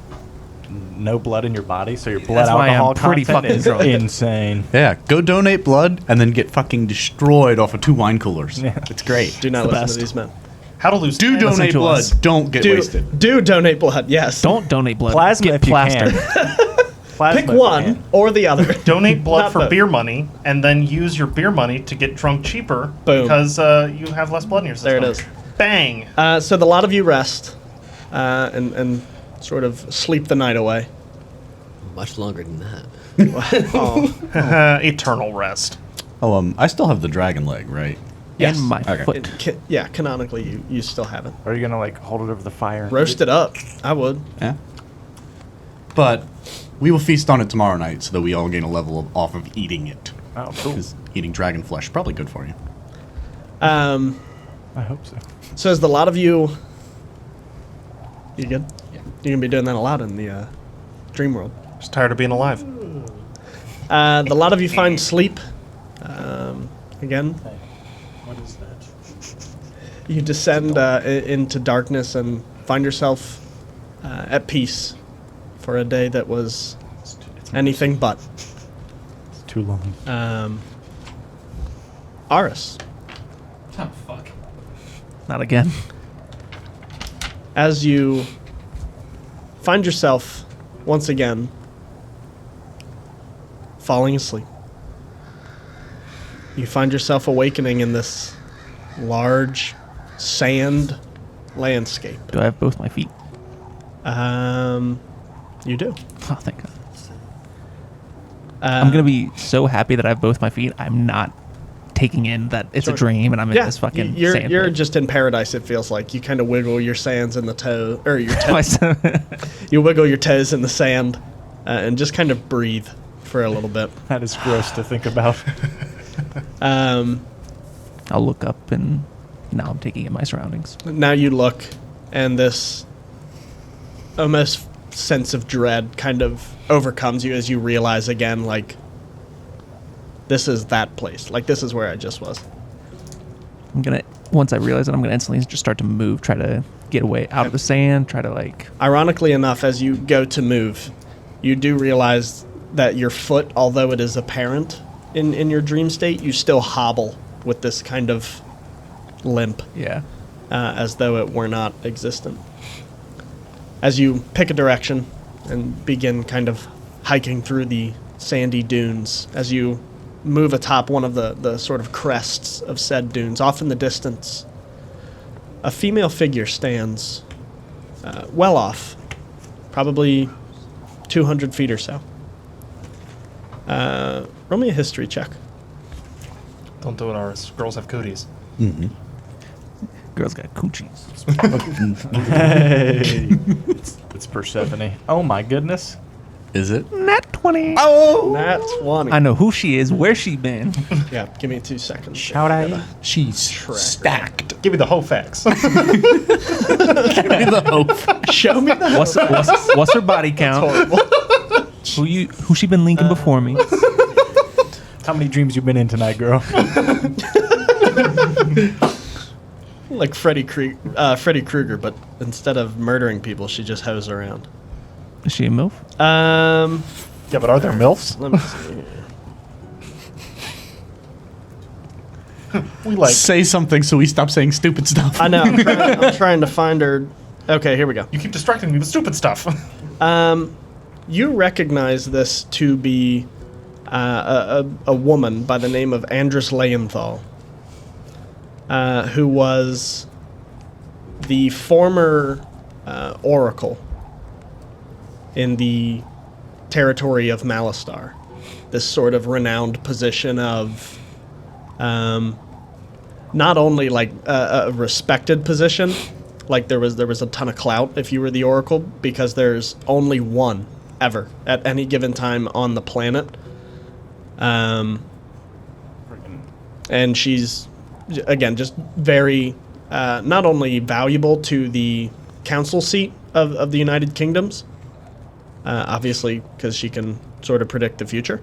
no blood in your body, so your blood That's why I'm alcohol pretty content fucking is drunk. insane. Yeah, go donate blood and then get fucking destroyed off of 2 wine coolers. Yeah. It's great. Do not the listen best. to these men. How to lose Do 10 donate to blood. us. Don't get wasted. Do donate blood. Yes. Don't donate blood. Plasma Get if you plastered. can. Plasma pick if you one can. or the other. Donate blood Not for both. beer money, and then use your beer money to get drunk cheaper Boom. because you have less blood in your system. There it is. Bang! So the lot of you rest and sort of sleep the night away. Much longer than that. Oh, Eternal rest. Oh, I still have the dragon leg, right? Yes. And my Okay. foot. yeah, canonically you still have it. Are you gonna like hold it over the fire? and Roast it up. I would. Yeah. But we will feast on it tomorrow night so that we all gain a level off of eating it. Oh, cool. Because eating dragon flesh probably good for you. Um, I hope so. so as the lot of you, you good? Yeah. You're gonna be doing that a lot in the dream world. Just tired of being alive. The lot of you find sleep again. Hey, what is that? You descend into darkness and find yourself at peace for a day that was anything but. It's too long. Aris, Oh, fuck. Not again. as you find yourself once again falling asleep, you find yourself awakening in this large sand landscape. Do I have both my feet? You do. Oh, thank God. I'm going to be so happy that I have both my feet. I'm not taking in that it's Sure. a dream and I'm in this fucking you're sand you're pit. just in paradise. It feels like you kind of wiggle your sands in the toe, or your My toes. son- You wiggle your toes in the sand, and just kind of breathe for a little bit. That is gross to think about. I'll look up and now I'm taking in my surroundings. Now you look, and this almost sense of dread kind of overcomes you as you realize again, like, this is that place. Like, this is where I just was. Once I realize it, I'm going to instantly just start to move, try to get away out of the sand, try to like... Ironically enough, as you go to move, you do realize that your foot, although it is apparent in your dream state, you still hobble with this kind of limp, Yeah. as though it were not existent. As you pick a direction and begin kind of hiking through the sandy dunes, as you move atop one of the sort of crests of said dunes, off in the distance, a female figure stands well off, probably 200 feet or so. Roll me a history check. Don't do it, Aris. Girls have cooties. Girls got coochies. Hey, it's Persephone. Oh my goodness. Is it? Nat 20. That's 20. I know who she is, where she been. Yeah, give me 2 seconds. Shout out. She's stacked. Give me the whole facts. Give me the hope. Show me that. What's her body count? Who she been linking before me? How many dreams you been in tonight, girl? Like Freddy Krueger, but instead of murdering people, she just hoes around. Is she a MILF? Yeah, but are there MILFs? Let me see here. We like. Say something so we stop saying stupid stuff. I know. I'm trying to find her. Okay, here we go. You keep distracting me with stupid stuff. You recognize this to be a woman by the name of Andrus Leyenthal, who was the former oracle in the territory of Malistar. This sort of renowned position of not only like a respected position, like there was a ton of clout if you were the oracle, because there's only one ever at any given time on the planet. And she's, again, just very not only valuable to the council seat of the United Kingdoms, obviously because she can sort of predict the future,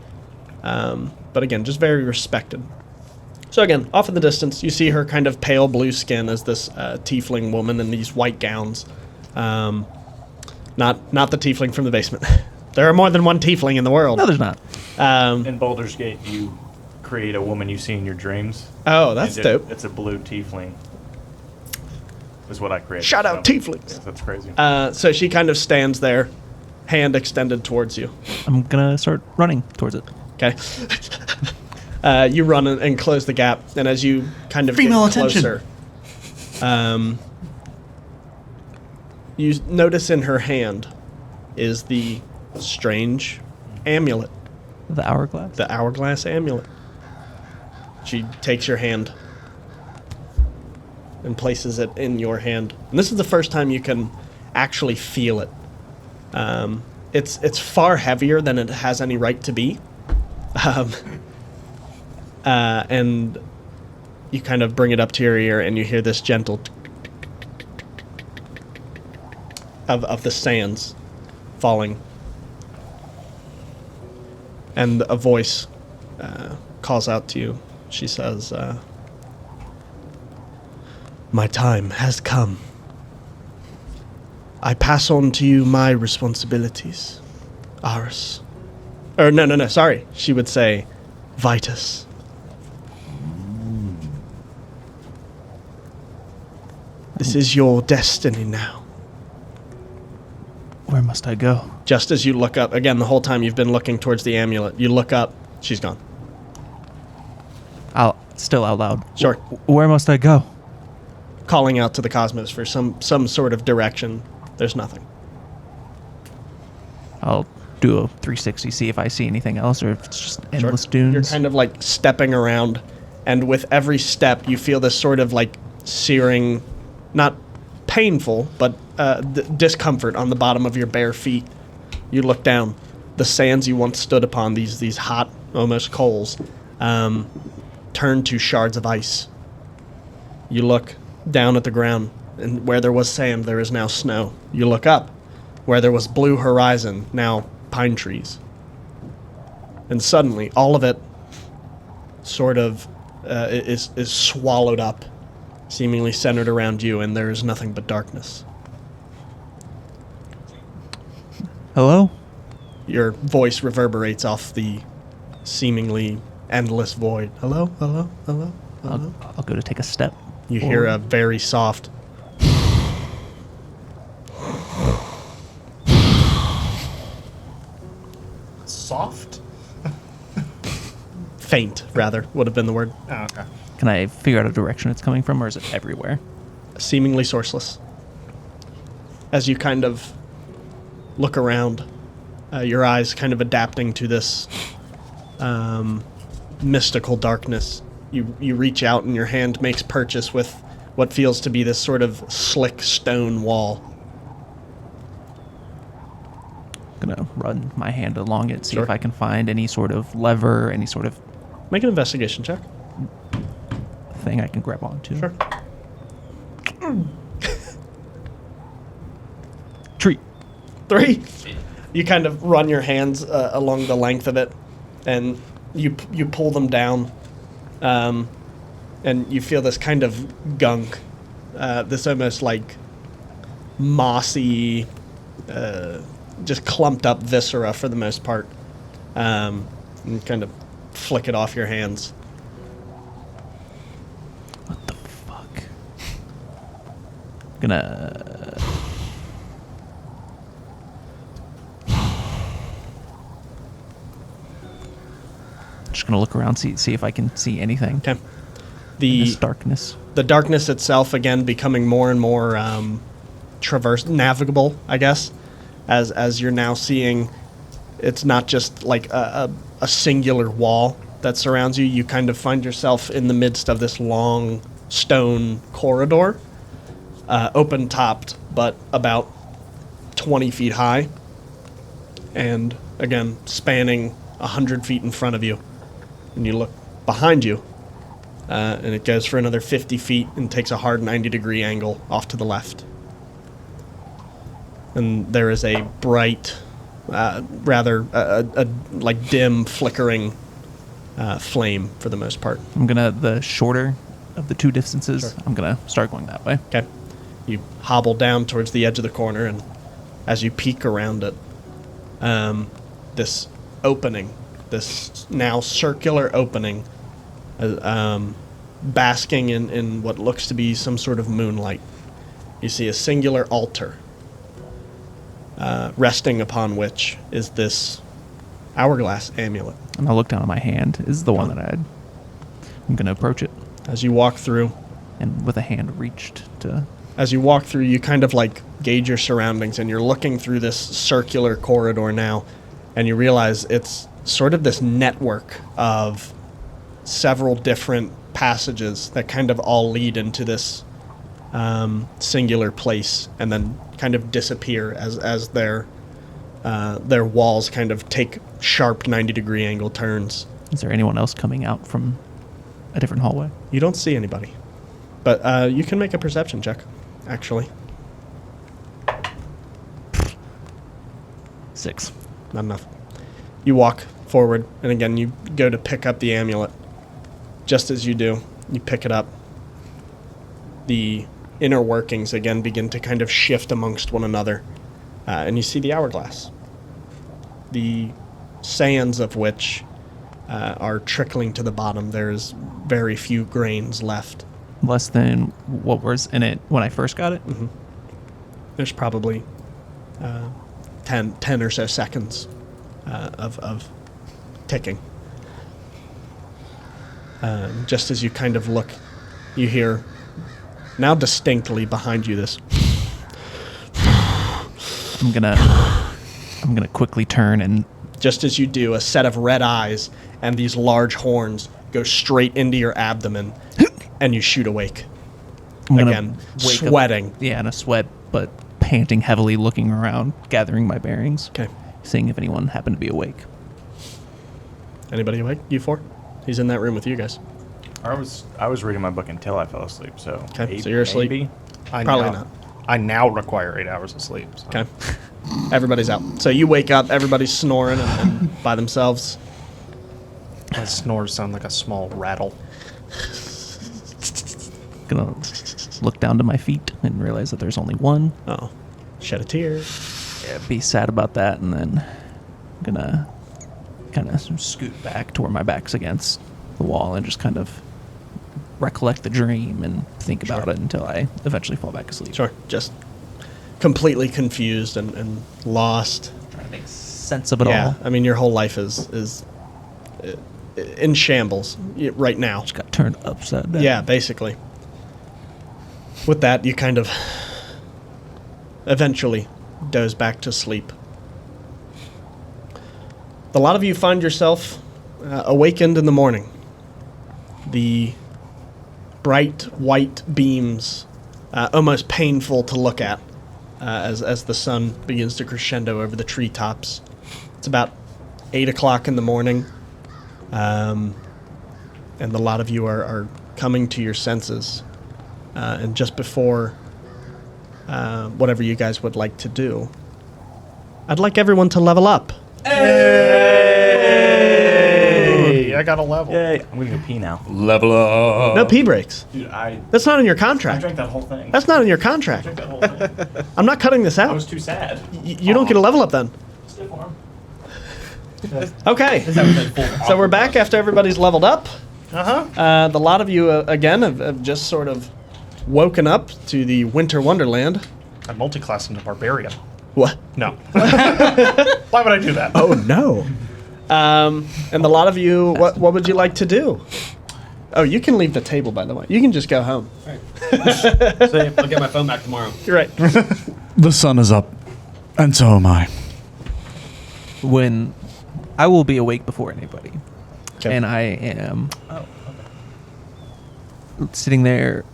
but again, just very respected. So again, off in the distance, you see her kind of pale blue skin as this tiefling woman in these white gowns. Not the tiefling from the basement. There are more than one tiefling in the world. No, there's not. In Baldur's Gate, you create a woman you see in your dreams. Oh, that's And dope. It's a blue tiefling. Is what I created. Shout out So, tieflings. yes, that's crazy. So she kind of stands there, hand extended towards you. I'm gonna start running towards it. Okay. You run and close the gap, and as you kind of Female get attention. closer, you notice in her hand is the strange amulet, The hourglass. the hourglass amulet. She takes your hand and places it in your hand, and this is the first time you can actually feel it. It's far heavier than it has any right to be. And you kind of bring it up to your ear, and you hear this gentle of the sands falling. And a voice calls out to you, She says, my time has come. I pass on to you my responsibilities. Aris. Or no, sorry. She would say, Vitus. This is your destiny now. Where must I go? Just as you look up, again, the whole time you've been looking towards the amulet, you look up, she's gone. Still out loud. Sure. Where must I go? Calling out to the cosmos for some sort of direction. There's nothing. I'll do a 360, see if I see anything else, or if it's just endless dunes. You're kind of like stepping around, and with every step, you feel this sort of like searing, not painful, but discomfort on the bottom of your bare feet. You look down. The sands you once stood upon, these hot, almost coals, turn to shards of ice. You look down at the ground, and where there was sand, there is now snow. You look up. Where there was blue horizon, now pine trees. And suddenly, all of it sort of is swallowed up, seemingly centered around you, and there is nothing but darkness. Hello? Your voice reverberates off the seemingly endless void. Hello, hello, hello, hello. I'll go to take a step. You hear a very soft Soft? faint, rather, would have been the word. Oh, okay. Can I figure out a direction it's coming from, or is it everywhere? Seemingly sourceless. As you kind of look around, your eyes kind of adapting to this mystical darkness, you reach out and your hand makes purchase with what feels to be this sort of slick stone wall. I'm gonna run my hand along it, see Sure. if I can find any sort of lever, any sort of Make an investigation check. thing I can grab onto. Sure. Tree. 3. You kind of run your hands along the length of it, and you pull them down, and you feel this kind of gunk, this almost like mossy, just clumped up viscera for the most part, and kind of flick it off your hands. What the fuck? Gonna just gonna look around, see if I can see anything. Okay. In this darkness. The darkness itself, again, becoming more and more navigable, I guess, as you're now seeing. It's not just like a singular wall that surrounds you. You kind of find yourself in the midst of this long stone corridor, open-topped, but about 20 feet high, and again, spanning 100 feet in front of you. And you look behind you, and it goes for another 50 feet and takes a hard 90-degree angle off to the left. And there is a bright, rather like dim, flickering flame for the most part. I'm gonna, the shorter of the two distances, Sure. I'm gonna start going that way. Okay. You hobble down towards the edge of the corner, and as you peek around it, this opening, this now circular opening, basking in what looks to be some sort of moonlight. You see a singular altar, resting upon which is this hourglass amulet. And I'll look down at my hand. Is the one that I had. I'm gonna approach it, As you walk through, and with a hand reached to. As you walk through, you kind of like gauge your surroundings, and you're looking through this circular corridor now, and you realize it's sort of this network of several different passages that kind of all lead into this singular place, and then kind of disappear as their walls kind of take sharp 90-degree angle turns. Is there anyone else coming out from a different hallway? You don't see anybody, but you can make a perception check, actually. 6. Not enough. You walk forward, and again, you go to pick up the amulet. Just as you do, you pick it up. The inner workings again begin to kind of shift amongst one another, and you see the hourglass. The sands of which are trickling to the bottom. There's very few grains left. Less than what was in it when I first got it. There's probably 10 or so seconds of ticking. Just as you kind of look, you hear, now distinctly behind you, this. I'm gonna quickly turn and Just as you do, a set of red eyes and these large horns go straight into your abdomen, and you shoot awake. I'm gonna Again, wake up- sweating. in a sweat, but panting heavily, looking around, gathering my bearings, Okay. seeing if anyone happened to be awake. Anybody awake? You four? He's in that room with you guys. I was reading my book until I fell asleep. So Okay, so you're asleep. maybe? Probably not. I now require 8 hours of sleep. So. Okay. Everybody's out. So you wake up, everybody's snoring and by themselves. My snores sound like a small rattle. Gonna look down to my feet and realize that there's only one. Oh, shed a tear. Be sad about that, and then gonna kind of scoot back to where my back's against the wall and just kind of recollect the dream and think about it until I eventually fall back asleep. Sure. Just completely confused and lost. Trying to make sense of it Yeah. all. I mean, your whole life is in shambles right now. Just got turned upside down. Yeah, basically. With that, you kind of eventually doze back to sleep. A lot of you find yourself awakened in the morning. The bright white beams, almost painful to look at, as the sun begins to crescendo over the treetops. It's about 8 o'clock in the morning, and a lot of you are coming to your senses. And just before whatever you guys would like to do, I'd like everyone to level up. Hey, I got a level. Yay! I'm gonna go pee now. Level up. No pee breaks. Dude, That's not in your I contract. drank that whole thing. That's not in your contract. I drank that whole thing. I'm not cutting this I out. was too sad. You don't get a level up then. Stiff arm. Okay. So we're back after everybody's leveled up. The lot of you, again, have just sort of woken up to the winter wonderland. I multiclassed into barbarian. What? No. Why would I do that? Oh, no. And the lot of you, what would you like to do? Oh, you can leave the table, by the way. You can just go home. Say, I'll get my phone back tomorrow. You're right. The sun is up, and so am I. When I will be awake before anybody, Okay. and I am sitting there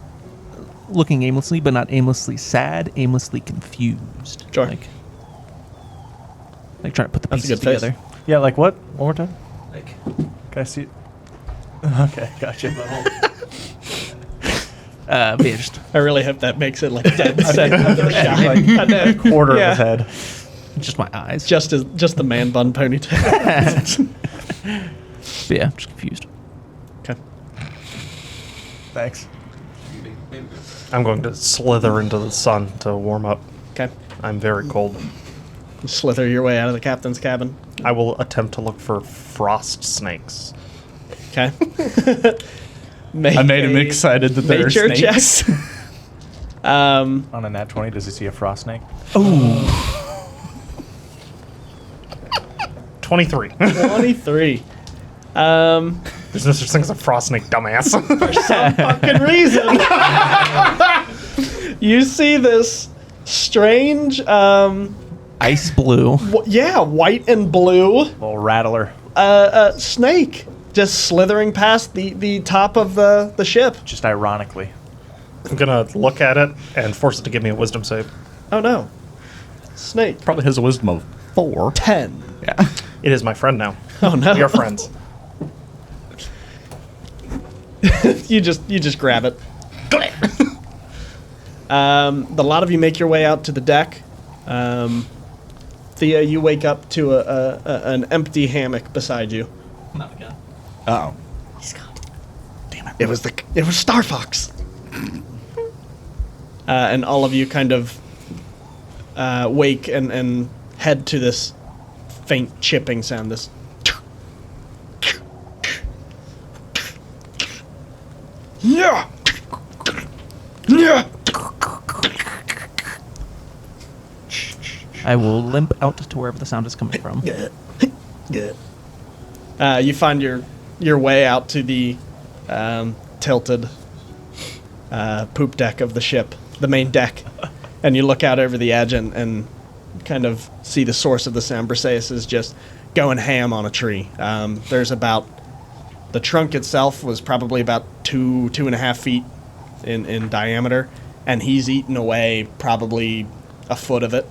looking aimlessly, but not aimlessly sad, aimlessly confused. Sure. Like trying to put the That's a pieces good face. together. Yeah, like what? One more time. Like Can I see it? Okay, gotcha. but yeah, just I really hope that makes it like dead center of the shot. Like I know. quarter Yeah. of his head. just my eyes. Just the man bun ponytail. But yeah, just confused. Okay. Thanks. I'm going to slither into the sun to warm up. Okay. I'm very cold. You slither your way out of the captain's cabin. I will attempt to look for frost snakes. Okay. I made him excited that there are nature snakes. check. On a nat 20, does he see a frost snake? 23. 23. There's no such thing as a frost snake, dumbass. Fucking reason. You see this strange, Ice blue. white and blue Little rattler. snake just slithering past the top of the ship. Just ironically. I'm going to look at it and force it to give me a wisdom save. Oh no. Snake. Probably has a wisdom of 4. 10. Yeah. It is my friend now. Oh no. We are friends. You just grab it. The lot of you make your way out to the deck. Thea, you wake up to an empty hammock beside you. Oh. He's gone. It was Star Fox. And all of you kind of wake and head to this faint chipping sound. This. Yeah. Yeah. I will limp out to wherever the sound is coming from. You find your way out to the tilted poop deck of the ship, the main deck, and you look out over the edge and kind of see the source of the sound. Briseis is just going ham on a tree. There's about the trunk itself was probably about 2.5 feet in diameter, and he's eaten away probably a foot of it.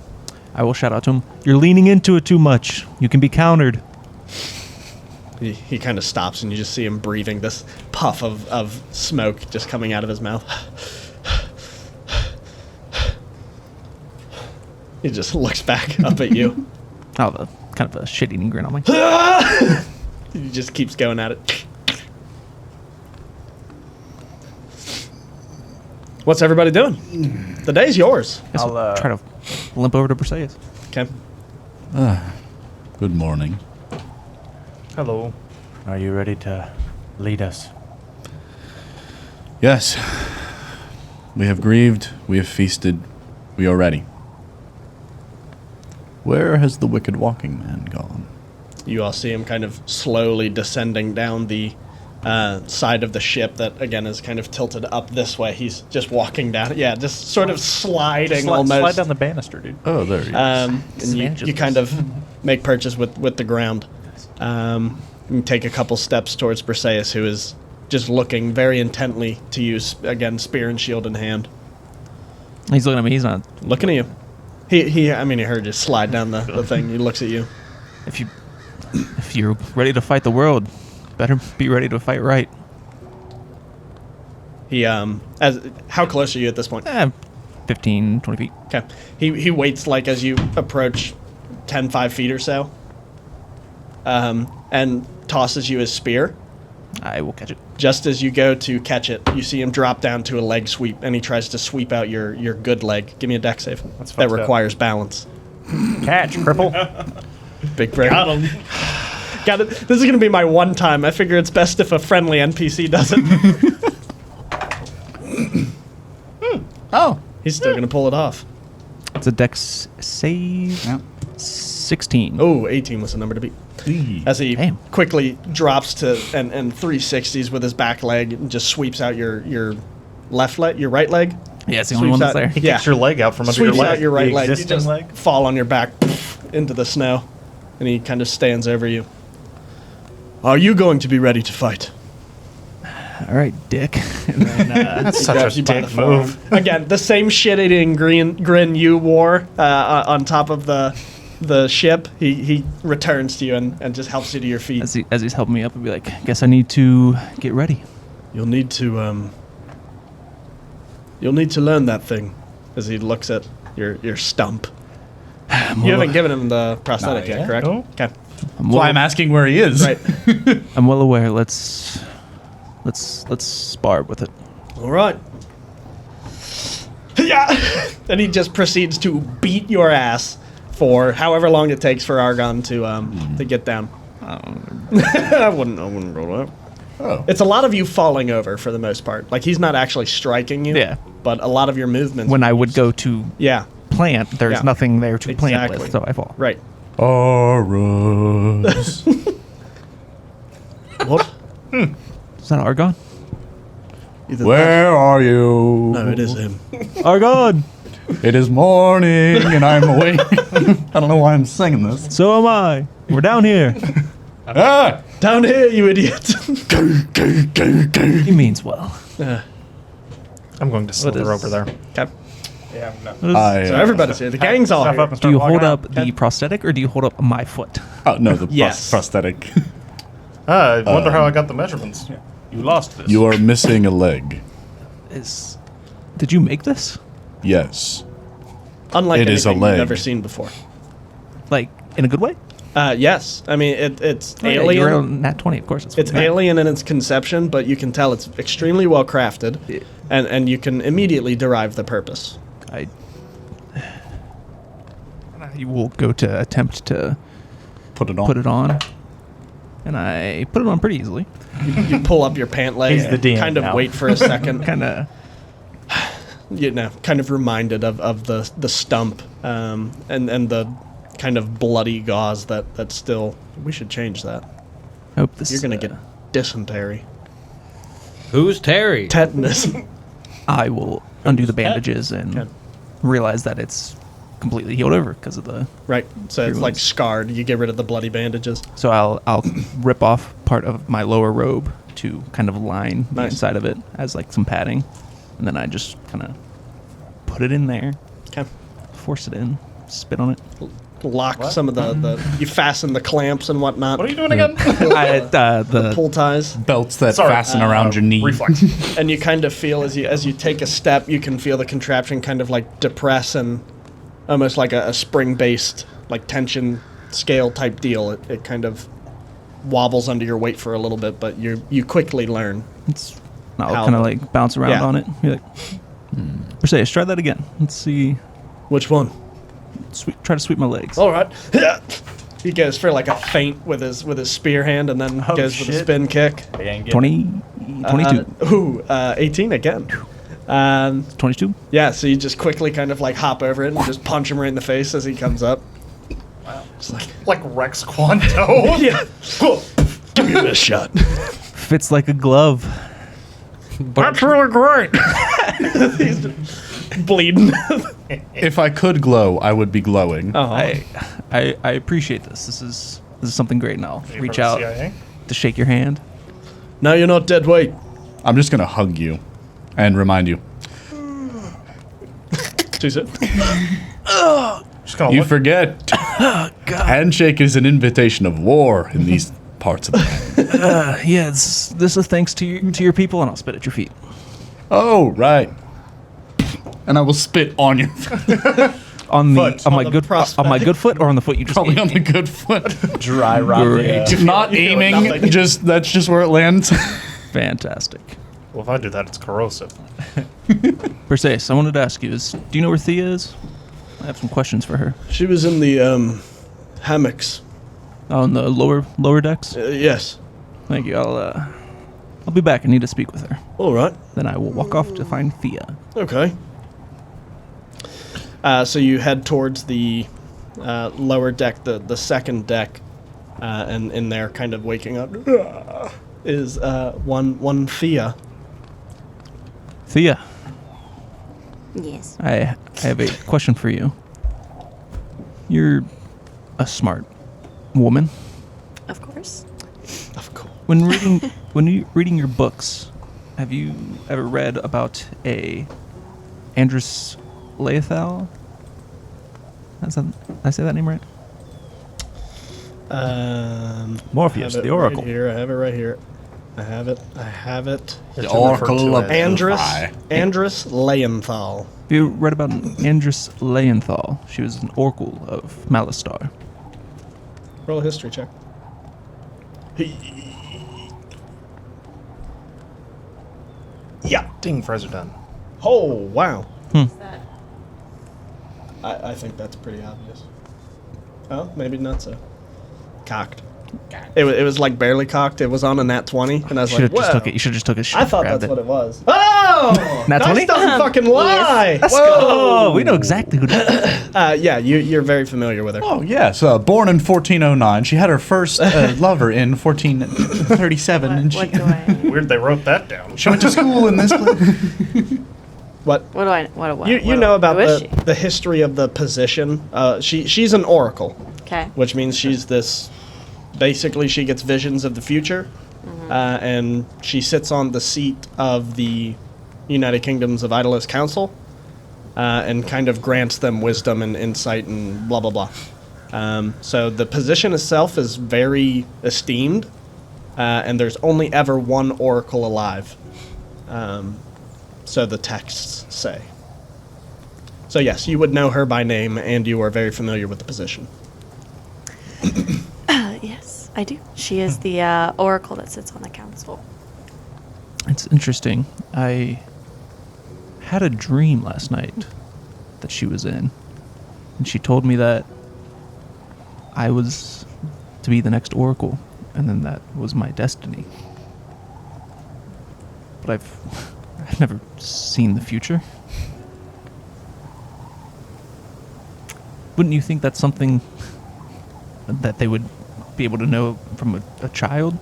I will shout out to him. You're leaning into it too much. You can be countered. He kind of stops, and you just see him breathing this puff of smoke just coming out of his mouth. He just looks back up at you. I'll have a kind of a shit-eating grin on my. He just keeps going at it. What's everybody doing? The day's yours. Guess I'll try to limp over to Briseis. Okay. Good morning. Hello. Are you ready to lead us? Yes. We have grieved, we have feasted, we are ready. Where has the wicked walking man gone? You all see him kind of slowly descending down the side of the ship that, again, is kind of tilted up this way. He's just walking down. Yeah, just sort of sliding almost. Slide down the banister, dude. Oh, there he is. And you kind of make purchase with the ground. You take a couple steps towards Briseis, who is just looking very intently to you, again, spear and shield in hand. He's looking at me. He's not. Looking at you. He heard you slide down the thing. He looks at you. If you're ready to fight the world, better be ready to fight right. How close are you at this point? 15, 20 feet. Okay. He waits like as you approach 5 feet or so. And tosses you his spear. I will catch it. Just as you go to catch it, you see him drop down to a leg sweep, and he tries to sweep out your good leg. Give me a dex save. That requires balance. Catch, cripple. Big break. Got him. Got it. This is going to be my one time. I figure it's best if a friendly NPC does it. Oh. He's still going to pull it off. It's a dex save. Yep. 16. Oh, 18 was the number to beat. As he Damn. quickly drops to and 360s with his back leg and just sweeps out your left leg, your right leg. Yeah, it's the only one that's there. He Yeah. kicks your leg out from under your Sweeps leg. out your right The leg. You existing just leg? fall on your back into the snow, and he kind of stands over you. Are you going to be ready to fight? All right, dick. And then, That's He such grabs a you by the dick forearm. move. Again, the same shit-eating grin you wore on top of the ship. He returns to you and just helps you to your feet. as he's helping me up, I'll be like, guess I need to get ready. You'll need to learn that thing. As he looks at your stump. You haven't given him the prosthetic yet, yet. correct? No. Okay. I'm That's why I'm asking where he is. Right. I'm well aware. Let's spar with it. All right. Yeah. And he just proceeds to beat your ass for however long it takes for Argon to get down. I wouldn't roll up. Oh. It's a lot of you falling over for the most part. Like he's not actually striking you. Yeah. But a lot of your movements. When I would go to Yeah. plant, there's Yeah. nothing there to plant Exactly. with, so I fall. Right. Horus. What? Is that Argon? Either Where are you? that- No, it is him. Argon! It is morning and I'm awake. I don't know why I'm singing this. So am I. We're down here. Ah! Down here, you idiot. He means well. I'm going to slither is- over there. Okay. Yeah, no. I, So everybody's here. The gang's all Stuff here. up and Do you start hold walking up out. the prosthetic or do you hold up my foot? Oh, no, the Yes. prosthetic. I wonder how I got the measurements. You lost this. You are missing a leg. Did you make this? Yes. Unlike It is a anything leg. you've ever seen before. Like, in a good way? Yes. I mean, it's Oh, yeah, alien. you're on Nat 20, of course. It's alien in its conception, but you can tell it's extremely well crafted, and you can immediately derive the purpose. I will go to attempt to Put it on. put it on, and I put it on pretty easily. You pull up your pant leg, He's the DM kind of now. wait for a second, Kind of. kind of reminded of the stump and the kind of bloody gauze that's still. We should change that. Hope this. You're gonna get dysentery, Who's Terry? tetanus. I will undo the bandages and Okay. realize that it's completely healed over because of the. Right. So it's like Everyone's- scarred. You get rid of the bloody bandages. So I'll rip off part of my lower robe to kind of line the Nice. inside of it as like some padding, and then I just kind of put it in there, Okay. force it in, spit on it. Lock some of the you fasten the clamps and whatnot. What are you doing again? The Pull ties. Belts that Sorry, fasten around your knee. Reflex. And you kind of feel as you take a step, you can feel the contraption kind of like depress and almost like a spring-based like tension scale type deal. It kind of wobbles under your weight for a little bit, but you quickly learn. It's I'll How- kind of like bounce around Yeah. on it. Be like, Mercedes, try that again. Let's see. Which one? Try to sweep my legs. All right. Yeah. He goes for like a feint with his spear hand, and then Oh, goes for the shit. spin kick. 20, 22, 18 again. 22. Yeah, so you just quickly kind of like hop over it and just punch him right in the face as he comes up. Like Rex Quanto. Yeah. Give me this shot. Fits like a glove. That's really great. He's bleeding. If I could glow, I would be glowing. Uh-huh. I appreciate this. This is something great, and I'll You reach from the out CIA? to shake your hand. Now you're not dead weight. I'm just going to hug you and remind you. She said. Just gonna You look. forget. Handshake is an invitation of war in these parts of the land. Yeah, this is thanks to your people, and I'll spit at your feet. Oh, right. And I will spit on your On the Foot. on my the good prospect. on my good foot or on the foot you just probably gave on me? the good foot. Dry rot. Great. Not you feel aiming, nothing. that's just where it lands. Fantastic. Well, if I do that, it's corrosive. Perseus, I wanted to ask you: do you know where Thea is? I have some questions for her. She was in the hammocks. On the lower decks. Yes. Thank you. I'll be back. I need to speak with her. All right. Then I will walk off to find Thea. Okay. So you head towards the lower deck, the second deck, and in there, kind of waking up, is one Thea. Thea, Yes. I have a question for you. You're a smart woman. Of course. Of course. When you reading your books, have you ever read about a Andrus Laethal? Did I say that name right? Morpheus, I have the it Oracle. Right here. I have it right here. I have it. The Oracle of Andrus Fry. Andrus Leonthal. Have you read about Andrus Leonthal? She was an oracle of Malistar. Roll a history check. Yeah. Ding, President. Oh wow. I think that's pretty obvious. Oh, maybe not so. Cocked. It was like barely cocked. It was on a nat 20, and I was Should like, have just "Whoa." took it. You should have just took it. I thought that's what it was. Oh! Nat Dice 20? doesn't fucking lie! Let's go. We know exactly who. Yeah, you're very familiar with her. Oh, yes. Born in 1409. She had her first lover in 1437. and What she, do I? Weird they wrote that down. she went to school in this place. What? What do I? What? You know about who is she? the history of the position. She's an oracle, Okay. which means she's this. Basically, she gets visions of the future, and she sits on the seat of the United Kingdoms of Idolus Council, and kind of grants them wisdom and insight and blah blah blah. So the position itself is very esteemed, and there's only ever one oracle alive. So the texts say. So yes, you would know her by name, and you are very familiar with the position. Yes, I do. She is the oracle that sits on the council. It's interesting. I had a dream last night that she was in, and she told me that I was to be the next oracle, and then that was my destiny. But I've never seen the future. Wouldn't you think that's something that they would be able to know from a child?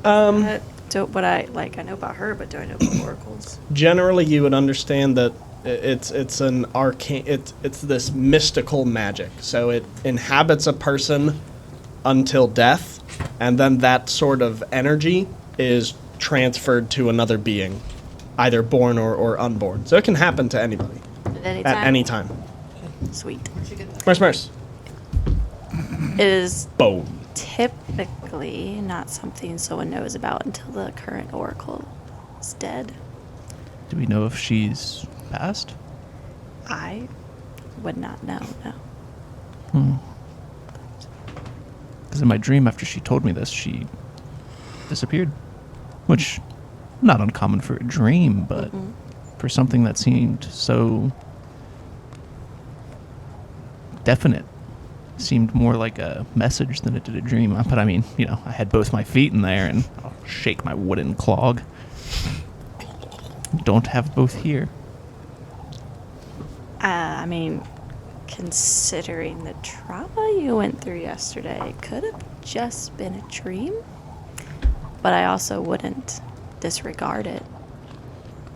I know about her, but do I know about oracles? Generally, you would understand that it's an arcane. It's this mystical magic. So it inhabits a person until death, and then that sort of energy is transferred to another being, either born or unborn. So it can happen to anybody at any time. Sweet. Merce. It is Boom. typically not something someone knows about until the current oracle is dead. Do we know if she's passed? I would not know, no. Because in my dream, after she told me this, she disappeared. Which, not uncommon for a dream, but for something that seemed so definite, seemed more like a message than it did a dream. But I mean, I had both my feet in there, and I'll shake my wooden clog. Don't have both here. I mean, considering the trauma you went through yesterday, it could have just been a dream. But I also wouldn't disregard it.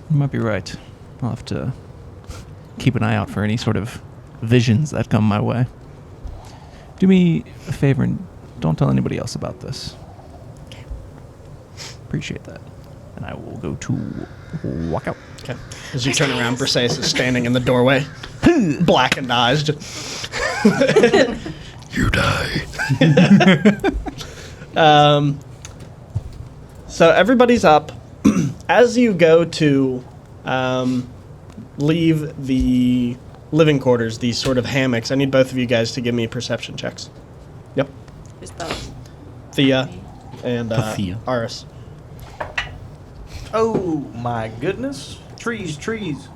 You might be right. I'll have to keep an eye out for any sort of visions that come my way. Do me a favor and don't tell anybody else about this. Okay. Appreciate that. And I will go to walk out. Okay. As you turn around, Briseis is standing in the doorway, blackened eyes. Just You die. So everybody's up. As you go to leave the living quarters, these sort of hammocks, I need both of you guys to give me perception checks. Yep. Who's both? Thea and Thea. Aris. Oh my goodness! Trees. Trees.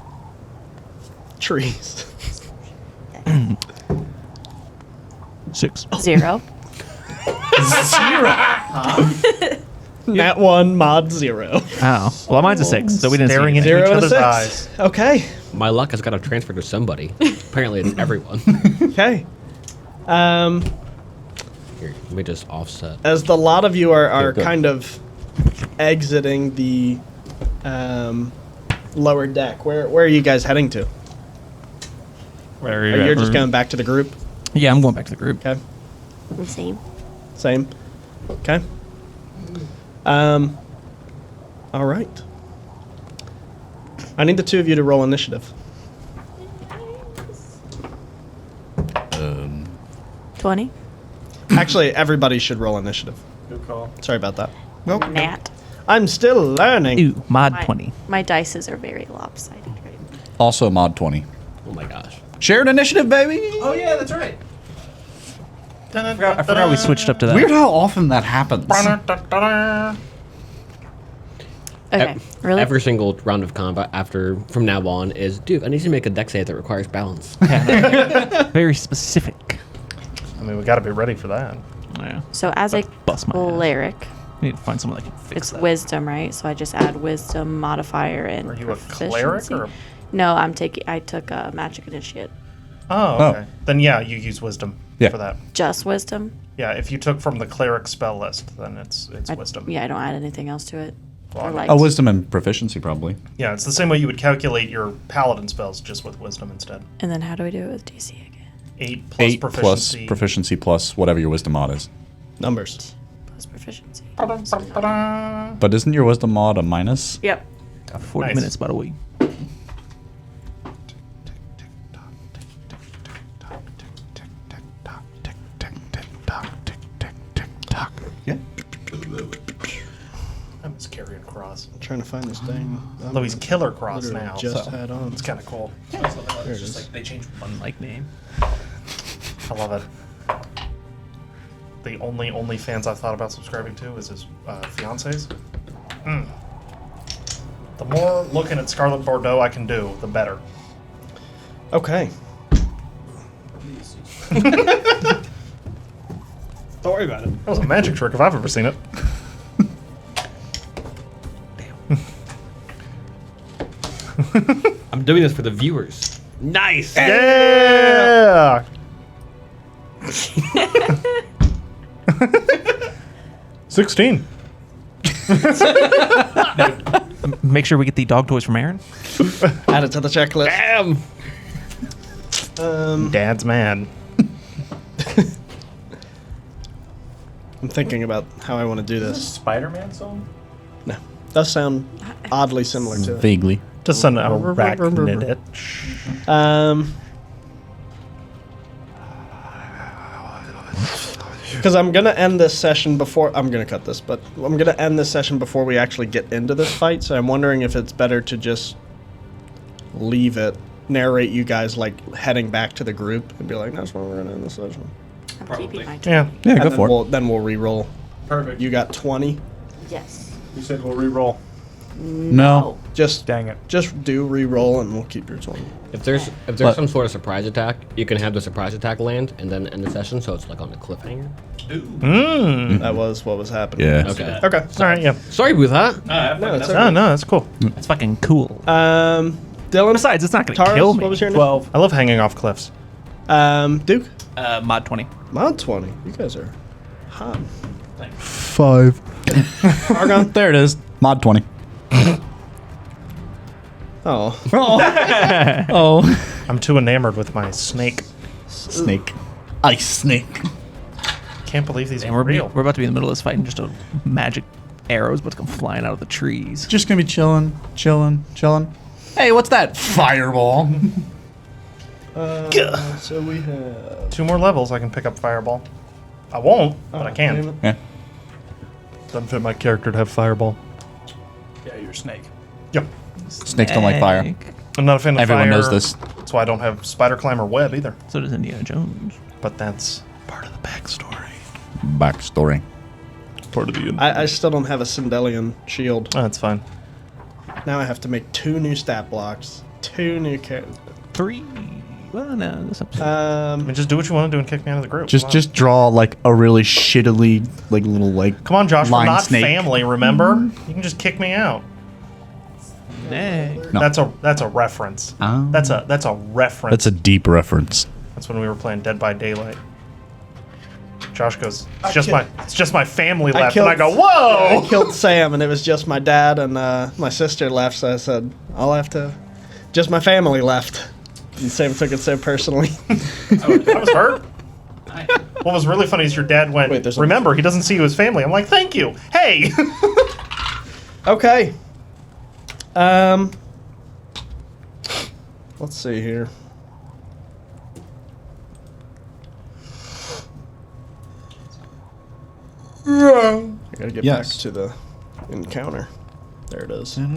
6. 0. Nat 1, mod 0. Oh. Well, mine's a 6, so we didn't Staring see into anything. 0 each and a other's 6. eyes. Okay. My luck has got to transfer to somebody. Apparently, it's everyone. Okay. Here, let me just offset. As the lot of you are Okay, good. kind of exiting the lower deck, where are you guys heading to? Where Or you're just going back to the group? Yeah, I'm going back to the group. Okay. Same. Same. Okay. All right. I need the two of you to roll initiative. 20. Actually, everybody should roll initiative. Good call. Sorry about that. Nat. I'm still learning. Ooh, mod 20. My dices are very lopsided right Also mod 20. Oh my gosh. Shared initiative, baby. Oh yeah, that's right. I forgot we switched up to that. Weird how often that happens. Okay, really? Every single round of combat from now on is, dude, I need to make a deck save that requires balance. Very specific. I mean, we got to be ready for that. Yeah. So as a Bust my ass. cleric, We need to find someone that can fix it's that. wisdom, right? So I just add wisdom modifier and Are you a cleric proficiency. or? No, I took a magic initiate. Oh, okay. Then yeah, you use wisdom Yeah. for that. Just wisdom. Yeah, if you took from the cleric spell list, then it's I- wisdom. Yeah, I don't add anything else to it. Well, Or I mean- like Oh, wisdom and proficiency, probably. Yeah, it's the same way you would calculate your paladin spells, just with wisdom instead. And then how do we do it with DC again? 8 plus 8 plus proficiency. proficiency plus whatever your wisdom mod is. Numbers. Plus proficiency. But isn't your wisdom mod a minus? Yep. 40 Nice. minutes by the week. Yeah. I miss carrying cross. trying to find this thing. Although he's Killer Cross Literally now, just so had on. it's kind of cool. There it is. They changed one name. I love it. The only OnlyFans I've thought about subscribing to is his fiance's. The more looking at Scarlet Bordeaux I can do, the better. Okay. Don't worry about it. That was a magic trick if I've ever seen it. I'm doing this for the viewers. Nice. Yeah. 16. Make sure we get the dog toys from Aaron. Add it to the checklist. Damn. Dad's mad. I'm thinking about how I want to do Is this a this. Spider-Man song? No. Does sound oddly similar to it. Vaguely. Just an arachnid. Because I'm going to end this session before... I'm going to cut this, but I'm going to end this session before we actually get into this fight, so I'm wondering if it's better to just leave it, narrate you guys, like, heading back to the group, and be like, that's where we're going to end the session. I'm keeping my Yeah. Yeah, And go then for it. then we'll re-roll. Perfect. You got 20. Yes. You said we'll re-roll. No. Just Dang it. just do re-roll, and we'll keep your 20. If there's But- some sort of surprise attack, you can have the surprise attack land and then end the session, so it's like on a cliffhanger. That was what was happening. Yeah. Okay. Okay. All right, yeah. Sorry about that. No, it's Oh, okay. no, that's cool. It's fucking cool. Dylan. Besides, it's not going to Taurus, kill me. what was your name? 12. I love hanging off cliffs. Duke. Mod 20. Mod 20. You guys are hot. 5. Argon. There it is. Mod 20. Oh. Oh. I'm too enamored with my snake. Snake. Ice snake. Can't believe these And are we're real. about to be in the middle of this fight, and just a magic arrows about to come flying out of the trees. Just gonna be chilling. Hey, what's that? Fireball. So we have... 2 more levels, I can pick up Fireball. I won't, but I damn can. it. Yeah. Doesn't fit my character to have Fireball. Yeah, you're a snake. Yep. Snakes don't like fire. I'm not a fan of Everyone fire. knows this. That's why I don't have Spider Climb or Web either. So does Indiana Jones. But that's part of the backstory. Backstory. Part of the. I still don't have a Sindelian shield. Oh, that's fine. Now I have to make 2 new stat blocks. 2 new characters. 3. Well, no, this episode. I mean, just do what you want to do and kick me out of the group. Just Come on. just draw like a really shittily like little like. Come on, Josh. We're line not snake. family, remember? You can just kick me out. Dang. No. That's a reference. Oh. That's a reference. That's a deep reference. That's when we were playing Dead by Daylight. Josh goes, I it's just my family I left, killed- and I go, whoa! I killed Sam, and it was just my dad and my sister left, so I said, I'll have to... Just my family left. And Sam took it so personally. I was hurt. What was really funny is your dad went, Wait, there's remember, he doesn't see you as family. I'm like, thank you. Hey! Okay. Let's see here. I gotta get Yes. back to the encounter. There it is. How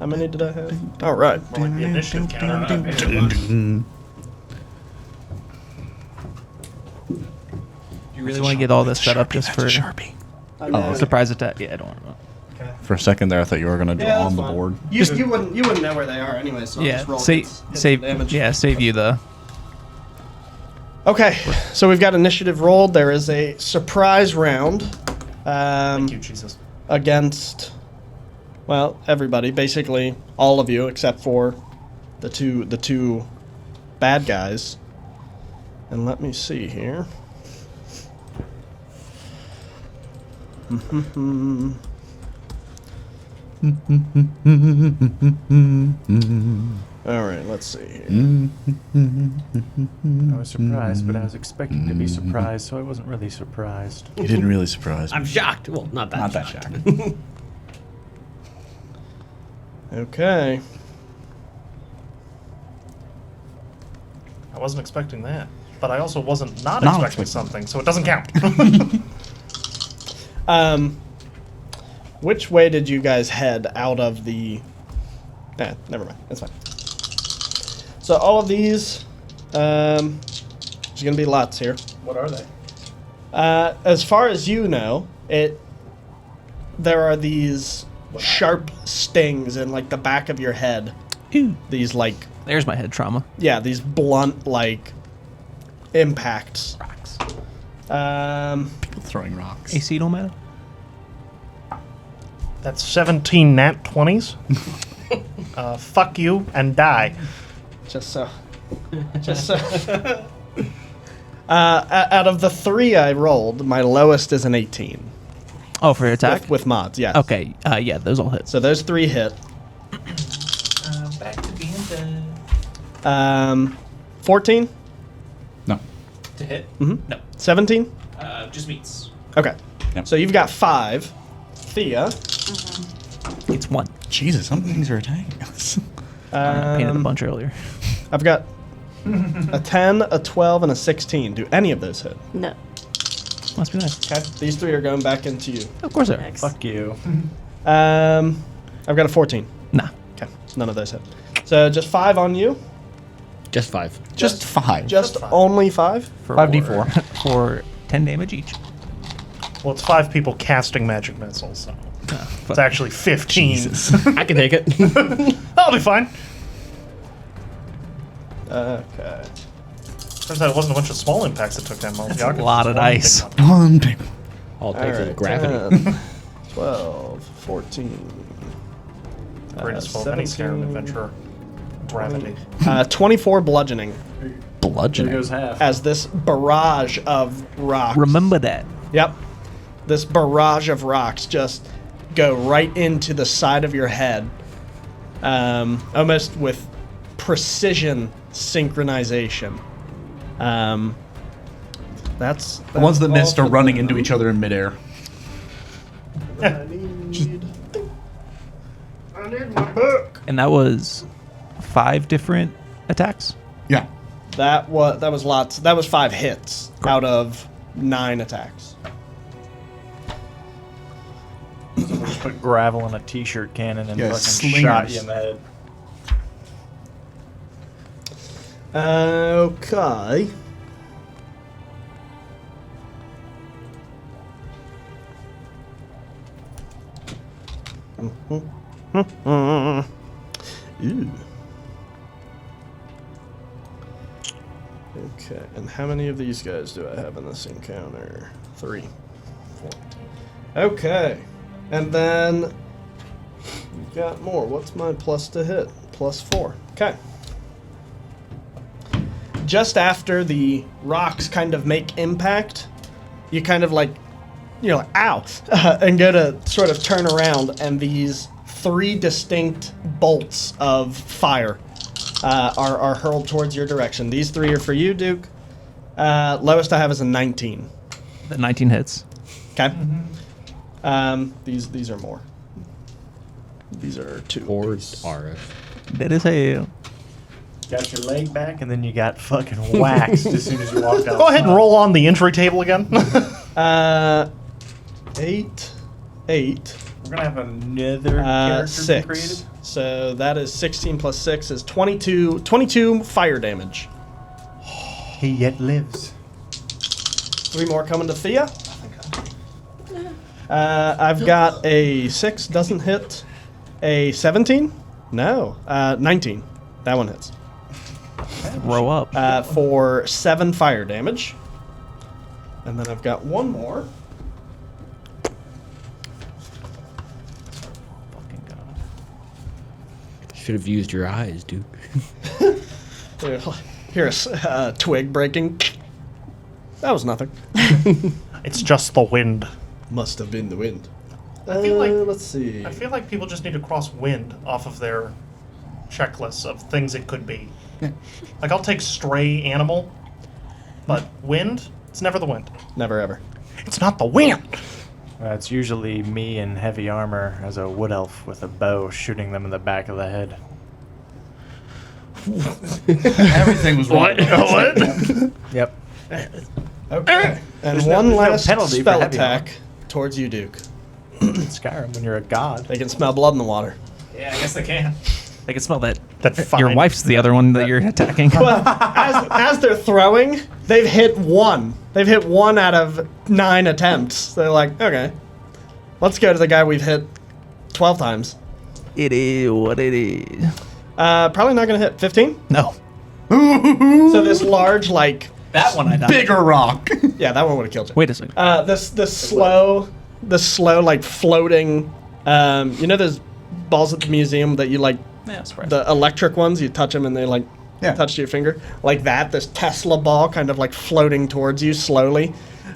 many did I have? All right. More like the initiative counter. You really want to get all this set up just for Oh, surprise attack? Yeah, I don't want to. For a second there, I thought you were gonna draw Yeah, on that's the fine. board. You wouldn't know where they are anyway, so I'll Yeah, just roll save hit damage. you the. Okay, so we've got initiative rolled. There is a surprise round Thank you, Jesus. against, well, everybody, basically all of you except for the two bad guys. And let me see here. All right, let's see here. I was surprised, but I was expecting to be surprised, so I wasn't really surprised. You didn't really surprise me. I'm shocked. Well, not that Not that shocked. shocked. Okay. I wasn't expecting that. But I also wasn't not Not expecting expecting. something, so it doesn't count. which way did you guys head out of the... never mind. That's fine. So all of these... there's going to be lots here. What are they? As far as you know, there are these sharp stings in, like, the back of your head. Ew. These, like... There's my head trauma. Yeah, these blunt, like, impacts. Rocks. People throwing rocks. AC don't matter. That's 17 nat 20s. Fuck you and die. Just so. Out of the 3 I rolled, my lowest is an 18. Oh, for your attack? With mods, yes. Okay, yeah, those all hit. So those 3 hit. Back to being dead. 14? No. To hit? Mm-hmm. No. 17? Just meets. Okay. Yep. So you've got 5. Thea. It's 1. Jesus, some things are attacking us. I painted a bunch earlier. I've got a 10, a 12, and a 16. Do any of those hit? No. Must be nice. Okay. These 3 are going back into you. Of course they are. Next. Fuck you. I've got a 14. Nah. Okay. None of those hit. So just 5 on you? Just 5. Just 5. Just only 5? For 5d4. For 10 damage each. Well, it's 5 people casting magic missiles, so it's actually 15. Jesus. I can take it. That'll be fine. Okay. Turns out it wasn't a bunch of small impacts that took that much. That's a lot of dice. One big one. All it takes is Alright, gravity. 10, 12, 14. Greatest foe of any Skyrim adventurer. Gravity. 24 bludgeoning There Bludgeoning. goes half. as this barrage of rocks. Remember that. Yep. This barrage of rocks just go right into the side of your head, almost with precision synchronization. That's The ones that all missed are for running them. into each other in midair. I need my book. And that was 5 different attacks? Yeah. That was lots. That was 5 hits out of 9 attacks. Just put gravel in a t-shirt cannon and Yeah, fucking shot slingers. you in the head. Okay. Ew. Okay, and how many of these guys do I have in this encounter? 3. 4. Okay, and then we've got more. What's my plus to hit? +4. Okay. Just after the rocks kind of make impact, you kind of like, you're like, ow, and go to sort of turn around, and these 3 distinct bolts of fire are hurled towards your direction. These 3 are for you, Duke. Lowest I have is a 19. The 19 hits. Okay. These are more. These are 2. Or are. That is a... Got your leg back, and then you got fucking waxed as soon as you walked out. Go ahead and roll on the injury table again. 8. We're gonna have another character 6. created. So that is 16 plus 6 is 22 fire damage. He yet lives. 3 more coming to Thea. I've got a 6, doesn't hit. A 17? No. 19. That one hits. Throw up. For 7 fire damage. And then I've got one more. Fucking god. Should have used your eyes, Duke. Here's a twig breaking. That was nothing. It's just the wind. Must have been the wind. I feel like- Let's see. I feel like people just need to cross wind off of their checklists of things it could be. Like, I'll take stray animal, but wind? It's never the wind. Never ever. It's not the wind! It's usually me in heavy armor as a wood elf with a bow shooting them in the back of the head. Everything was wrong. What? Yep. Okay. And There's one no last penalty for spell heavy attack towards you, Duke. Skyrim, when you're a god. They can smell blood in the water. Yeah, I guess they can. I can smell that. That Your fine- wife's the other one that you're attacking. Well, as they're throwing, they've hit one. They've hit 1 out of 9 attempts. They're like, okay, let's go to the guy we've hit 12 times. It is what it is. Probably not gonna hit 15. No. So this large, like, That one I died. Bigger rock. yeah, that one would have killed you. Wait a second. The slow, like floating. You know those balls at the museum that you like, Yeah, surprise. the electric ones. You touch them and they like touch your finger, like that. This Tesla ball kind of like floating towards you slowly,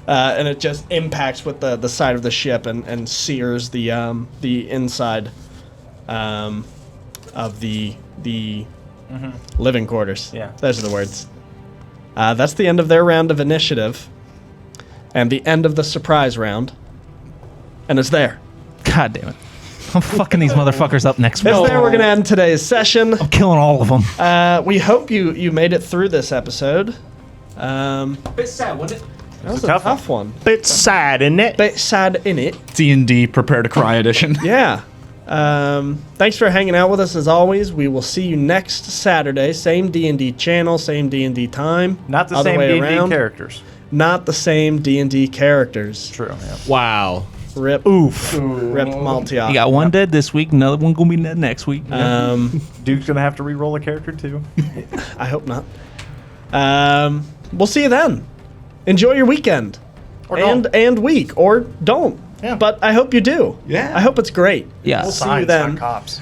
and it just impacts with the side of the ship and sears the inside of the living quarters. Yeah. Those are the words. That's the end of their round of initiative, and the end of the surprise round. And it's there. God damn it. I'm fucking these motherfuckers up next week. It's there. We're gonna end today's session. I'm killing all of them. We hope you made it through this episode. Bit sad, wasn't it? That was a tough tough one. Bit sad, isn't it? Bit sad in it. D&D Prepare to Cry edition. Yeah. Thanks for hanging out with us as always. We will see you next Saturday. Same D&D channel, same D&D time. Not the other same way D&D around. characters. Not the same D&D characters. True, yeah. Wow. Rip. Oof. Rip Maltiok. You got one dead this week, another one gonna be dead next week. Duke's gonna have to re-roll a character too. I hope not. We'll see you then. Enjoy your weekend. Or and week. Or don't. Yeah. But I hope you do. Yeah. I hope it's great. Yeah. We'll see you Signs, then. not cops.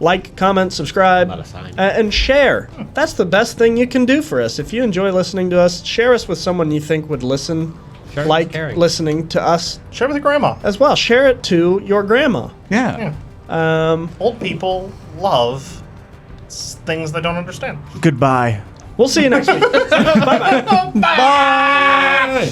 Like, comment, subscribe, Not a sign. and share. That's the best thing you can do for us. If you enjoy listening to us, share us with someone you think would listen, Sharing is like caring. listening to us Share with your grandma. as well. Share it to your grandma. Yeah. Old people love things they don't understand. Goodbye. We'll see you next week. Bye-bye. Bye.